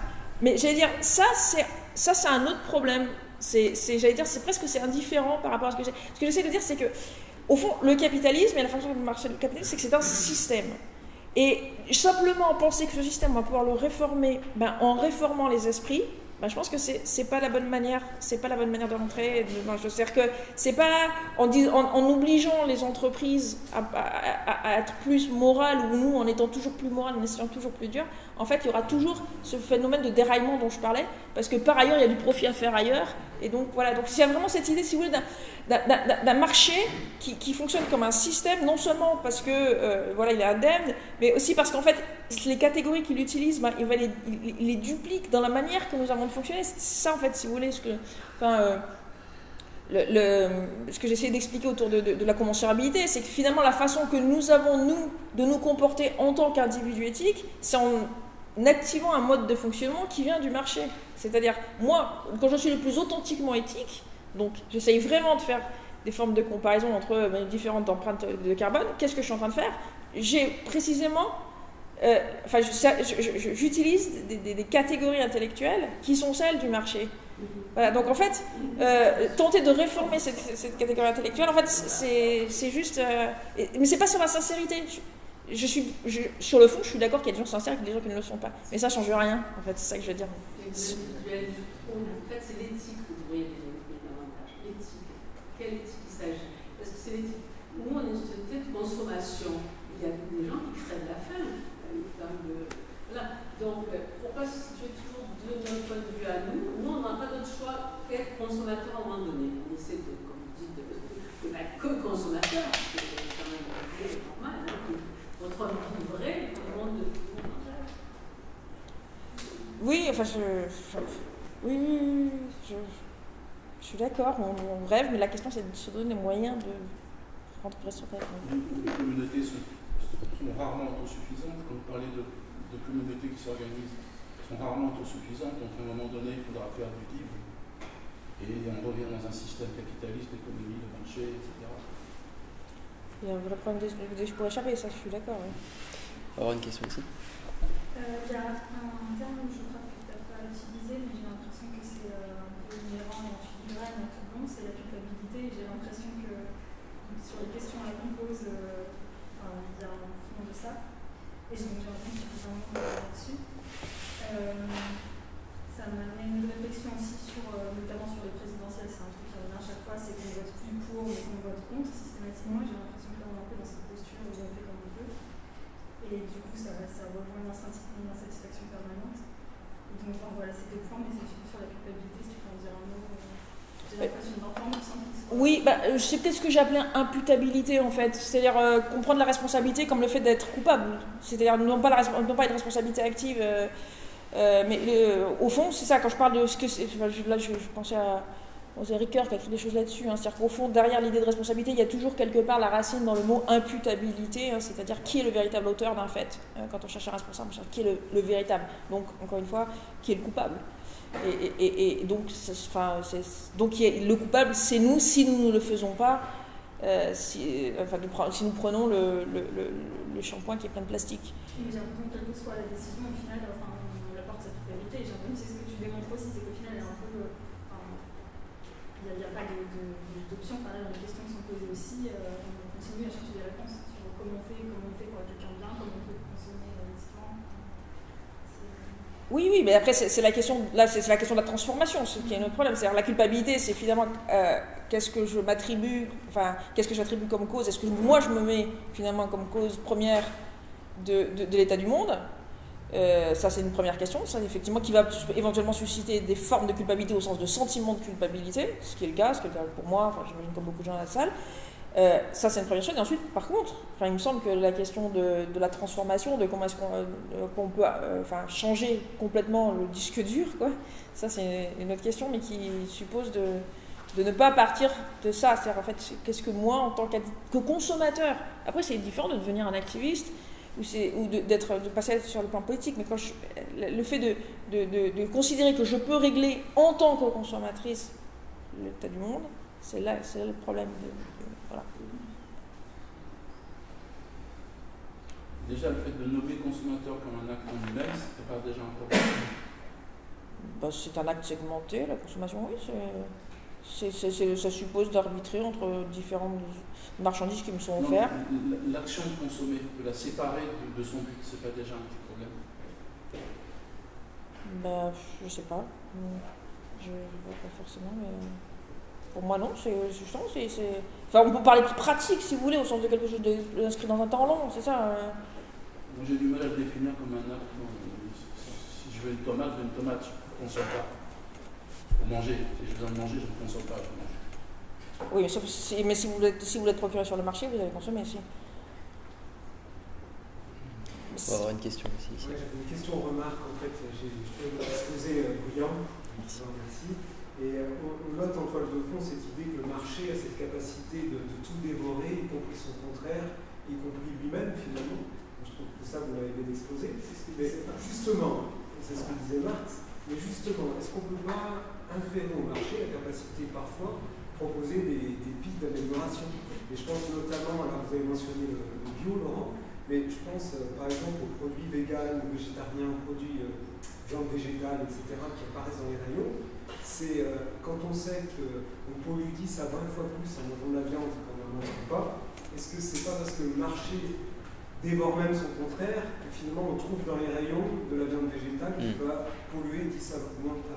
mais j'allais dire ça c'est un autre problème, j'allais dire c'est indifférent par rapport à ce que j'essaie de dire, c'est que au fond, le capitalisme et la fonction du marché du capitalisme, c'est que c'est un système. Et simplement penser que ce système, on va pouvoir le réformer en réformant les esprits, je pense que c'est pas la bonne manière, de rentrer. C'est-à-dire que c'est pas en obligeant les entreprises à être plus morales, ou nous en étant toujours plus morales, en essayant toujours plus dur, en fait il y aura toujours ce phénomène de déraillement dont je parlais, parce que par ailleurs il y a du profit à faire ailleurs, et donc voilà, donc il y a vraiment cette idée, si vous voulez, d'un marché qui fonctionne comme un système, non seulement parce que voilà, il est indemne, mais aussi parce qu'en fait les catégories qu'il utilise, il les duplique dans la manière que nous avons de fonctionner. C'est ça en fait, si vous voulez, ce que j'essaie d'expliquer autour de la commensurabilité, c'est que finalement la façon que nous avons, nous, de nous comporter en tant qu'individus éthiques, c'est en activant un mode de fonctionnement qui vient du marché. C'est-à-dire, moi, quand je suis le plus authentiquement éthique, donc j'essaye vraiment de faire des formes de comparaison entre différentes empreintes de carbone, qu'est-ce que je suis en train de faire? J'ai précisément... j'utilise des catégories intellectuelles qui sont celles du marché. Voilà, donc en fait, tenter de réformer cette catégorie intellectuelle, en fait, c'est juste... mais c'est pas sur la sincérité. Sur le fond, je suis d'accord qu'il y a des gens sincères et des gens qui ne le sont pas. Mais ça change rien, en fait, c'est ça que je veux dire. En fait, c'est l'éthique que vous voyez davantage. L'éthique. Quelle éthique il s'agit? Parce que c'est l'éthique. Nous, on est une société de consommation. Il y a des gens qui crèvent la faim. Voilà. Donc, pourquoi se situer toujours de notre point de vue à nous? Nous, on n'a pas d'autre choix qu'être consommateur à un moment donné. On essaie de, comme vous dites, de n'être que consommateur, c'est quand même normal. Votre homme livré, le monde de tout le monde. Oui, enfin, je suis d'accord, on rêve, mais la question c'est de se donner les moyens de rentrer sur terre. Les communautés sont rarement autosuffisantes. Quand vous parlez de communautés qui s'organisent, sont rarement autosuffisantes. Donc à un moment donné, il faudra faire du livre. et on revient dans un système capitaliste, d'économie, de marché, etc. Il y a un vrai problème pour échapper, ça, je suis d'accord. Ouais. On va avoir une question ici. Il y a un terme, je crois que tu n'as pas utilisé, mais j'ai l'impression que c'est un peu inhérent et figurant à tout le monde, c'est la culpabilité. J'ai l'impression que sur les questions à la compose, il y a un fond de ça. Et j'ai l'impression que c'est vraiment là-dessus. Ça m'a amené une réflexion aussi sur, notamment sur les présidentielles, c'est un truc qui revient à chaque fois, c'est qu'on vote plus pour, mais qu'on vote contre systématiquement. J'ai l'impression que là on est un peu dans cette posture où on fait comme on peut. Et du coup, ça rejoint une insatisfaction permanente. Et donc, voilà, c'est deux points, mais c'est surtout sur la culpabilité, si tu peux en dire un mot. J'ai l'impression d'entendre sans qu'il soit... Oui, c'est peut-être ce que j'appelais imputabilité, en fait. C'est-à-dire comprendre la responsabilité comme le fait d'être coupable. C'est-à-dire non pas une responsabilité active, mais au fond, c'est ça, quand je parle de ce que c'est... Là, je pensais aux Eric Kerr qui a écrit des choses là-dessus. Hein, c'est-à-dire qu'au fond, derrière l'idée de responsabilité, il y a toujours quelque part la racine dans le mot imputabilité, hein, c'est-à-dire qui est le véritable auteur d'un fait. Quand on cherche un responsable, on cherche qui est le véritable. Donc, encore une fois, qui est le coupable. Et donc, le coupable, c'est nous, si nous ne le faisons pas, si nous prenons le shampoing qui est plein de plastique. Mais j'ai l'impression que quelle que soit la décision, au final, on apporte cette culpabilité. J'ai l'impression que c'est ce que tu démontres aussi, c'est qu'au final, il y a un peu... Il n'y a pas d'option. Là, les questions qui sont posées aussi, on continue à chercher des réponses sur comment on fait pour être quelqu'un de bien, comment on fait pour consommer éthiquement. Oui, mais après, c'est la question de la transformation, ce qui est notre problème. C'est-à-dire la culpabilité, c'est finalement qu'est-ce que je m'attribue, qu'est-ce que j'attribue comme cause. Est-ce que moi, je me mets finalement comme cause première de l'état du monde? Ça, c'est une première question, ça, effectivement, qui va éventuellement susciter des formes de culpabilité au sens de sentiment de culpabilité, ce qui est le cas pour moi, j'imagine comme beaucoup de gens dans la salle. Ça, c'est une première chose. Et ensuite, par contre, il me semble que la question de la transformation, de comment est-ce qu'on peut changer complètement le disque dur, quoi, ça, c'est une autre question, mais qui suppose de ne pas partir de ça. C'est-à-dire, en fait, qu'est-ce que moi, en tant que consommateur, après, c'est différent de devenir un activiste, ou de passer sur le plan politique, mais le fait de considérer que je peux régler en tant que consommatrice l'état du monde, c'est là le problème. Voilà. Déjà, le fait de nommer consommateur comme un acte en lui-même, c'était pas déjà un problème? C'est un acte segmenté, la consommation, oui. Ça suppose d'arbitrer entre différentes marchandises qui me sont offertes. L'action de consommer, de la séparer de son but, c'est pas déjà un petit problème? Je sais pas. Je vois pas forcément, mais pour moi non. On peut parler de pratique si vous voulez, au sens de quelque chose d'inscrit dans un temps long, c'est ça. Moi j'ai du mal à le définir comme un acte. Si je veux une tomate, je ne consomme pas. Pour manger, si j'ai besoin de manger, je ne consomme pas, je mange. Oui, mais si vous l'êtes procuré sur le marché, vous allez consommer aussi. On va avoir une question ici. Ouais, j'avais une question remarque, en fait, j'ai trouvé votre exposé brillant, merci. Et on note en toile de fond cette idée que le marché a cette capacité de tout dévorer, y compris son contraire, y compris lui-même finalement. Je trouve que ça, vous l'avez bien exposé. Mais justement, c'est ce que disait Marx, mais justement, est-ce qu'on peut pas inférer au marché la capacité parfois de proposer des pistes d'amélioration? Et je pense notamment, alors vous avez mentionné le bio, Laurent, mais je pense par exemple aux produits véganes, végétariens, aux produits viande végétale, etc., qui apparaissent dans les rayons. C'est quand on sait qu'on pollue 10 à 20 fois plus en mangeant de la viande qu'en n'en mangeant pas, est-ce que c'est pas parce que le marché dévore même son contraire que finalement on trouve dans les rayons de la viande végétale qui va polluer 10 à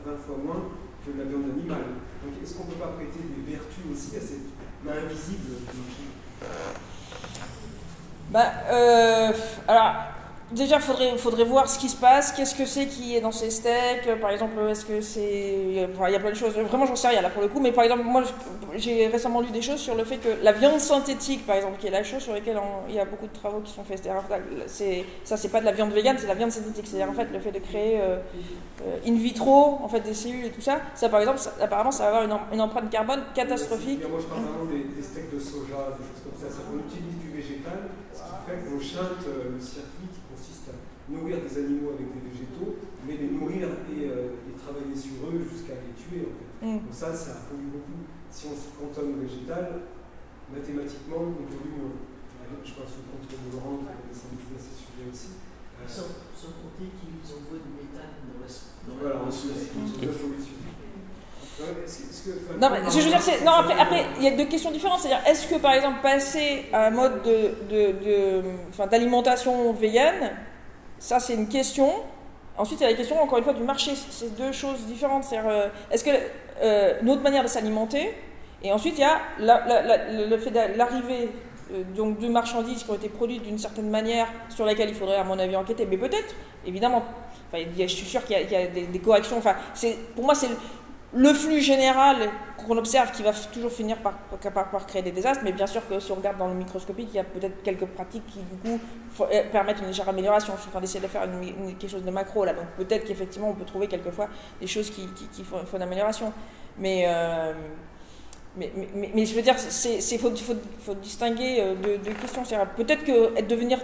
20 fois moins que la viande animale? Donc est-ce qu'on ne peut pas prêter des vertus aussi à cette main invisible du marché? Alors, déjà, il faudrait voir ce qui se passe, qu'est-ce que c'est qui est dans ces steaks, par exemple, est-ce que c'est... il y a plein de choses, vraiment j'en sais rien là pour le coup, mais par exemple, moi j'ai récemment lu des choses sur le fait que la viande synthétique, par exemple, qui est la chose sur laquelle il y a beaucoup de travaux qui sont faits, c'est pas de la viande végane, c'est de la viande synthétique, c'est-à-dire en fait le fait de créer in vitro, en fait des cellules et tout ça, par exemple, apparemment ça va avoir une empreinte carbone catastrophique. Moi je parle vraiment des steaks de soja, des choses comme ça, on utilise du végétal, ce qui fait qu'on chante le circuit qui consiste à nourrir des animaux avec des végétaux, mais les nourrir et travailler sur eux jusqu'à les tuer en fait. Donc ça pollue beaucoup. Si on se cantonne au végétal, mathématiquement, on pollue moins. Je pense au contrôle de Laurent qui a sans doute ces sujets aussi. Sans compter qu'ils envoient du méthane dans la voilà, non, mais je veux dire, non, après, il y a deux questions différentes. C'est-à-dire, est-ce que, par exemple, passer à un mode d'alimentation végane, ça, c'est une question. Ensuite, il y a la question, encore une fois, du marché. C'est deux choses différentes. C'est-à-dire, est-ce que notre manière de s'alimenter, et ensuite, il y a le fait de l'arrivée donc de marchandises qui ont été produites d'une certaine manière sur laquelle il faudrait, à mon avis, enquêter. Mais peut-être, évidemment, je suis sûr qu'il y a des corrections. Enfin, pour moi, c'est le flux général qu'on observe qui va toujours finir par créer des désastres, mais bien sûr que si on regarde dans le microscopique, il y a peut-être quelques pratiques qui du coup permettent une légère amélioration. Je suis en train d'essayer de faire quelque chose de macro là, donc peut-être qu'effectivement on peut trouver quelquefois des choses qui font une amélioration. Mais je veux dire, faut distinguer deux questions. Peut-être que devenir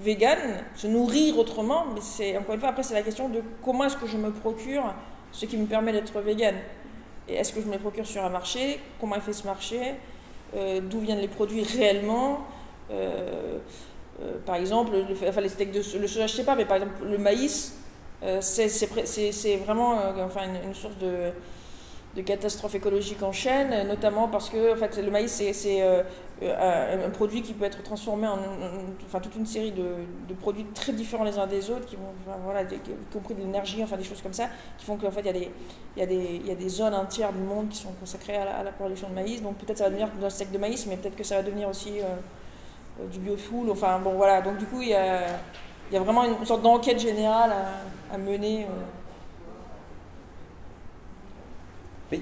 vegan, se nourrir autrement, mais c'est encore une fois après c'est la question de comment est-ce que je me procure ce qui me permet d'être vegan. Et est-ce que je me les procure sur un marché? Comment est fait ce marché? D'où viennent les produits réellement? Par exemple, les steaks de soja, je sais pas, mais par exemple le maïs, c'est vraiment une source de catastrophe écologique en chaîne, notamment parce que en fait, le maïs c'est un produit qui peut être transformé en toute une série de produits très différents les uns des autres, qui vont y compris de l'énergie, des choses comme ça, qui font qu'en fait il y a des zones entières du monde qui sont consacrées à la production de maïs. Donc peut-être ça va devenir un steak de maïs, mais peut-être que ça va devenir aussi du biofuel. Donc du coup il y a vraiment une sorte d'enquête générale à mener. Oui.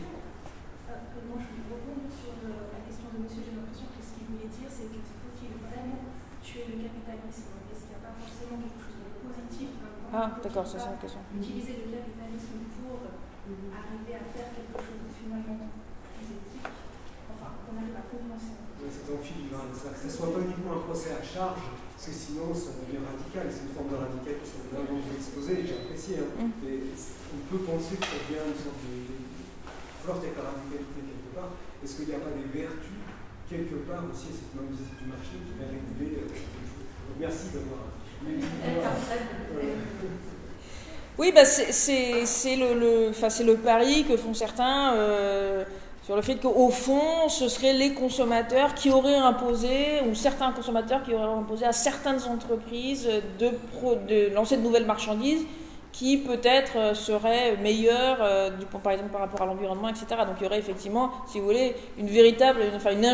Moi, je vais rebondir sur la question de monsieur. J'ai l'impression que ce qu'il voulait dire, c'est qu'il faut-il vraiment tuer le capitalisme? Est-ce qu'il n'y a pas forcément quelque chose de positif? D'accord, c'est ça la question. Utiliser le capitalisme pour arriver à faire quelque chose de finalement plus éthique, qu'on arrive à compenser. C'est un filigrane, que ce ne soit pas uniquement un procès à charge, parce que sinon ça devient radical, c'est une forme de radicalisme. Là, dont vous exposez, j'ai apprécié, mais on peut penser que ça devient une sorte de forte avec la radicalité quelque part. Est-ce qu'il n'y a pas des vertus quelque part aussi à cette même visite du marché qui va réguler merci d'avoir. Oui, c'est le pari que font certains sur le fait qu'au fond, ce seraient les consommateurs qui auraient imposé, ou certains consommateurs qui auraient imposé à certaines entreprises de lancer de nouvelles marchandises qui peut-être seraient meilleures, par exemple par rapport à l'environnement, etc. Donc il y aurait effectivement, si vous voulez, une véritable, une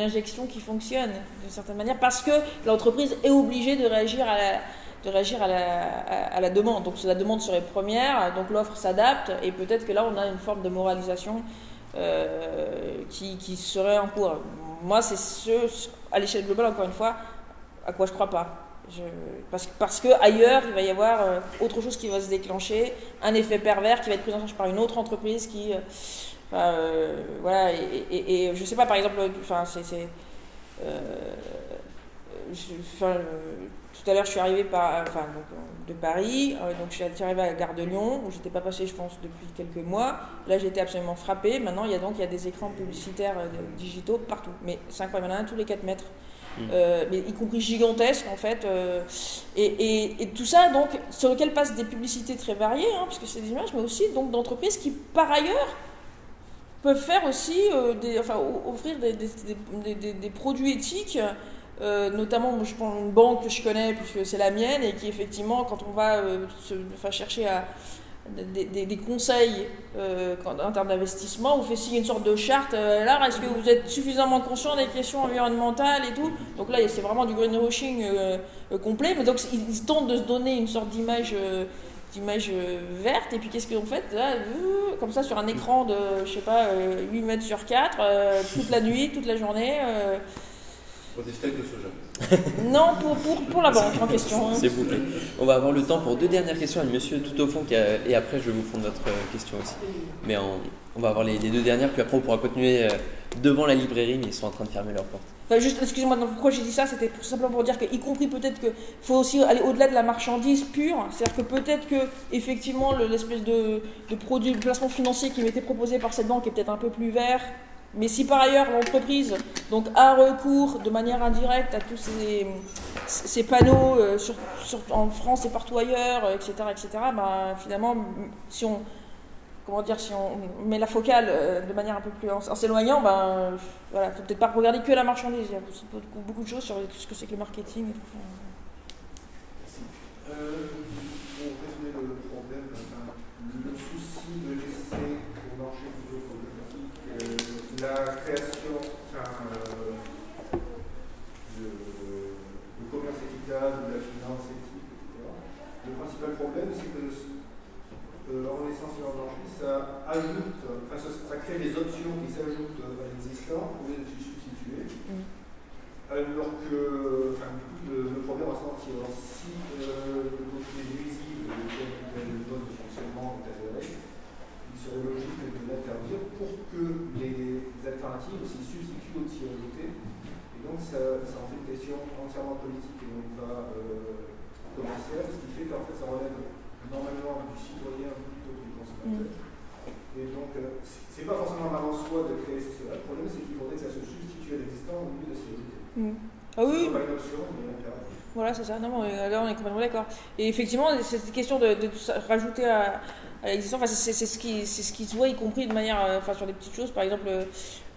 injection qui fonctionne d'une certaine manière, parce que l'entreprise est obligée de réagir à la demande. Donc la demande serait première, donc l'offre s'adapte, et peut-être que là on a une forme de moralisation qui serait en cours. Moi, c'est à l'échelle globale, encore une fois, à quoi je crois pas. Parce que ailleurs, il va y avoir autre chose qui va se déclencher, un effet pervers qui va être pris en charge par une autre entreprise qui, voilà, et je sais pas, par exemple, tout à l'heure, je suis arrivée de Paris, donc je suis arrivée à la gare de Lyon, où j'étais pas passée, je pense, depuis quelques mois. Là, j'ai été absolument frappée. Maintenant, il y a des écrans publicitaires digitaux partout, mais c'est incroyable, il y en a un tous les 4 mètres. Mais y compris gigantesques en fait, et tout ça donc sur lequel passent des publicités très variées, parce que c'est des images, mais aussi donc d'entreprises qui par ailleurs peuvent faire aussi offrir des produits éthiques, notamment je prends une banque que je connais puisque c'est la mienne, et qui effectivement quand on va chercher des conseils en termes d'investissement, on fait signer une sorte de charte. Là, est-ce que vous êtes suffisamment conscient des questions environnementales et tout? Donc là, c'est vraiment du greenwashing complet. Mais donc, ils tentent de se donner une sorte d'image verte. Et puis, qu'est-ce qu'ils ont fait là, comme ça, sur un écran de, je sais pas, 8 mètres sur 4, toute la nuit, toute la journée. Pour des steaks de soja. Non, pour la banque en question. C'est bouclé. On va avoir le temps pour 2 dernières questions à monsieur tout au fond et après je vais vous prendre votre question aussi. Mais on va avoir les 2 dernières, puis après on pourra continuer devant la librairie, mais ils sont en train de fermer leurs portes. Enfin, juste, excusez-moi, pourquoi j'ai dit ça, c'était simplement pour dire qu'y compris peut-être qu'il faut aussi aller au-delà de la marchandise pure, c'est-à-dire que peut-être que effectivement l'espèce de produit, de placement financier qui m'était proposé par cette banque est peut-être un peu plus vert, mais si par ailleurs l'entreprise donc a recours de manière indirecte à tous ces panneaux en France et partout ailleurs, etc., ben, finalement, si on met la focale de manière un peu plus en s'éloignant, ben voilà, faut peut-être pas regarder que la marchandise. Il y a beaucoup de choses sur ce que c'est que le marketing. Pour résumer le problème, le souci de laisser au marché plutôt politique la création du commerce équitable, de la finance éthique, etc. Le principal problème, c'est que en laissant sur le marché, ça crée des options qui s'ajoutent à l'existant pour les substituer. Alors que le problème va sortir. Si le côté nuisible de mode de fonctionnement est avéré, il serait logique de l'interdire pour que les alternatives s'y substituent ou s'y ajoutées. Et donc ça en fait une question entièrement politique et non pas commerciale, ce qui fait qu'en fait ça relève normalement du citoyen plutôt que du consommateur. Et donc, c'est pas forcément mal en soi de créer cela. Le problème, c'est qu'il faudrait que ça se substitue à l'existant au lieu de s'y ajouter. Ah oui. C'est pas une option, mais impératif. Voilà, c'est ça. Non, là, on est complètement d'accord. Et effectivement, cette question de rajouter à l'existant, c'est ce qui se voit, y compris de manière, sur des petites choses, par exemple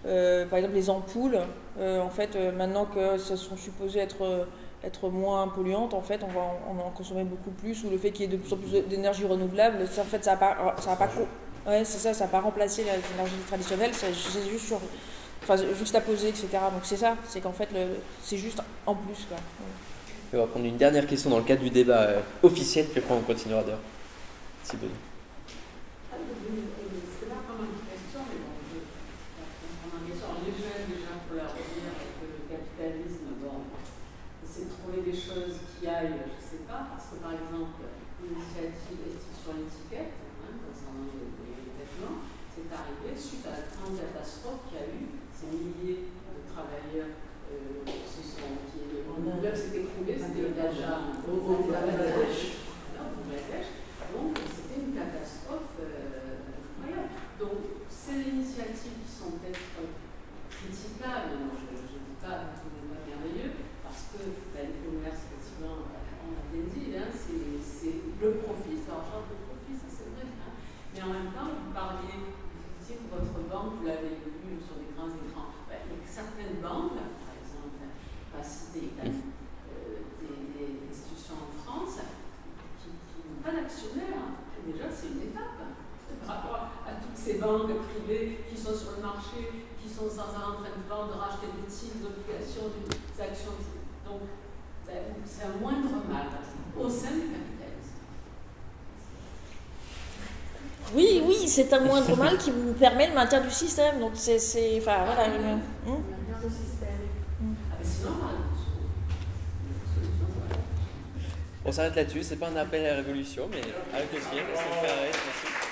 les ampoules. En fait, maintenant que ça sont supposées être moins polluantes, en fait, on va en consommer beaucoup plus, ou le fait qu'il y ait de plus en plus d'énergie renouvelable, ça, en fait, ça va pas ouais, c'est ça, ça va pas remplacer l'énergie traditionnelle, c'est juste juste à poser, etc. Donc c'est ça, c'est qu'en fait, c'est juste en plus, quoi. On va prendre une dernière question dans le cadre du débat officiel, puis après on continuera dehors. Si besoin. C'est pas vraiment une question, mais bon, on a bien sûr les jeunes déjà pour leur dire que le capitalisme, c'est de trouver des choses qui aillent, je ne sais pas, parce que par exemple, l'initiative éthique sur l'étiquette, concernant les vêtements, c'est arrivé suite à la grande catastrophe qu'il y a eu, ces milliers de travailleurs le club s'est écroulé, c'était déjà au Bangladesh. Donc c'était une catastrophe incroyable. Donc ces initiatives qui sont peut-être critiquables, je ne dis pas que ce n'est pas merveilleux, parce que l'e-commerce, effectivement, on l'a bien dit, c'est le profit, c'est l'argent de profit, ça c'est vrai. Mais en même temps, vous parliez, vous disiez que votre banque, vous l'avez vu sur des grands écrans. Il y a certaines banques, par exemple, pas citer des institutions en France, qui n'ont pas d'actionnaire. Déjà, c'est une étape par rapport à toutes ces banques privées qui sont sur le marché, qui sont sans arrêt en train de vendre, de racheter des titres, d'obligations, des actions. Donc, c'est un moindre mal au sein du capitalisme. Oui, c'est un moindre mal qui vous permet le maintien du système. Donc, voilà. Le système. Sinon, On s'arrête là-dessus, c'est pas un appel à la révolution, mais avec le ciel, c'est fait arrêter. Merci.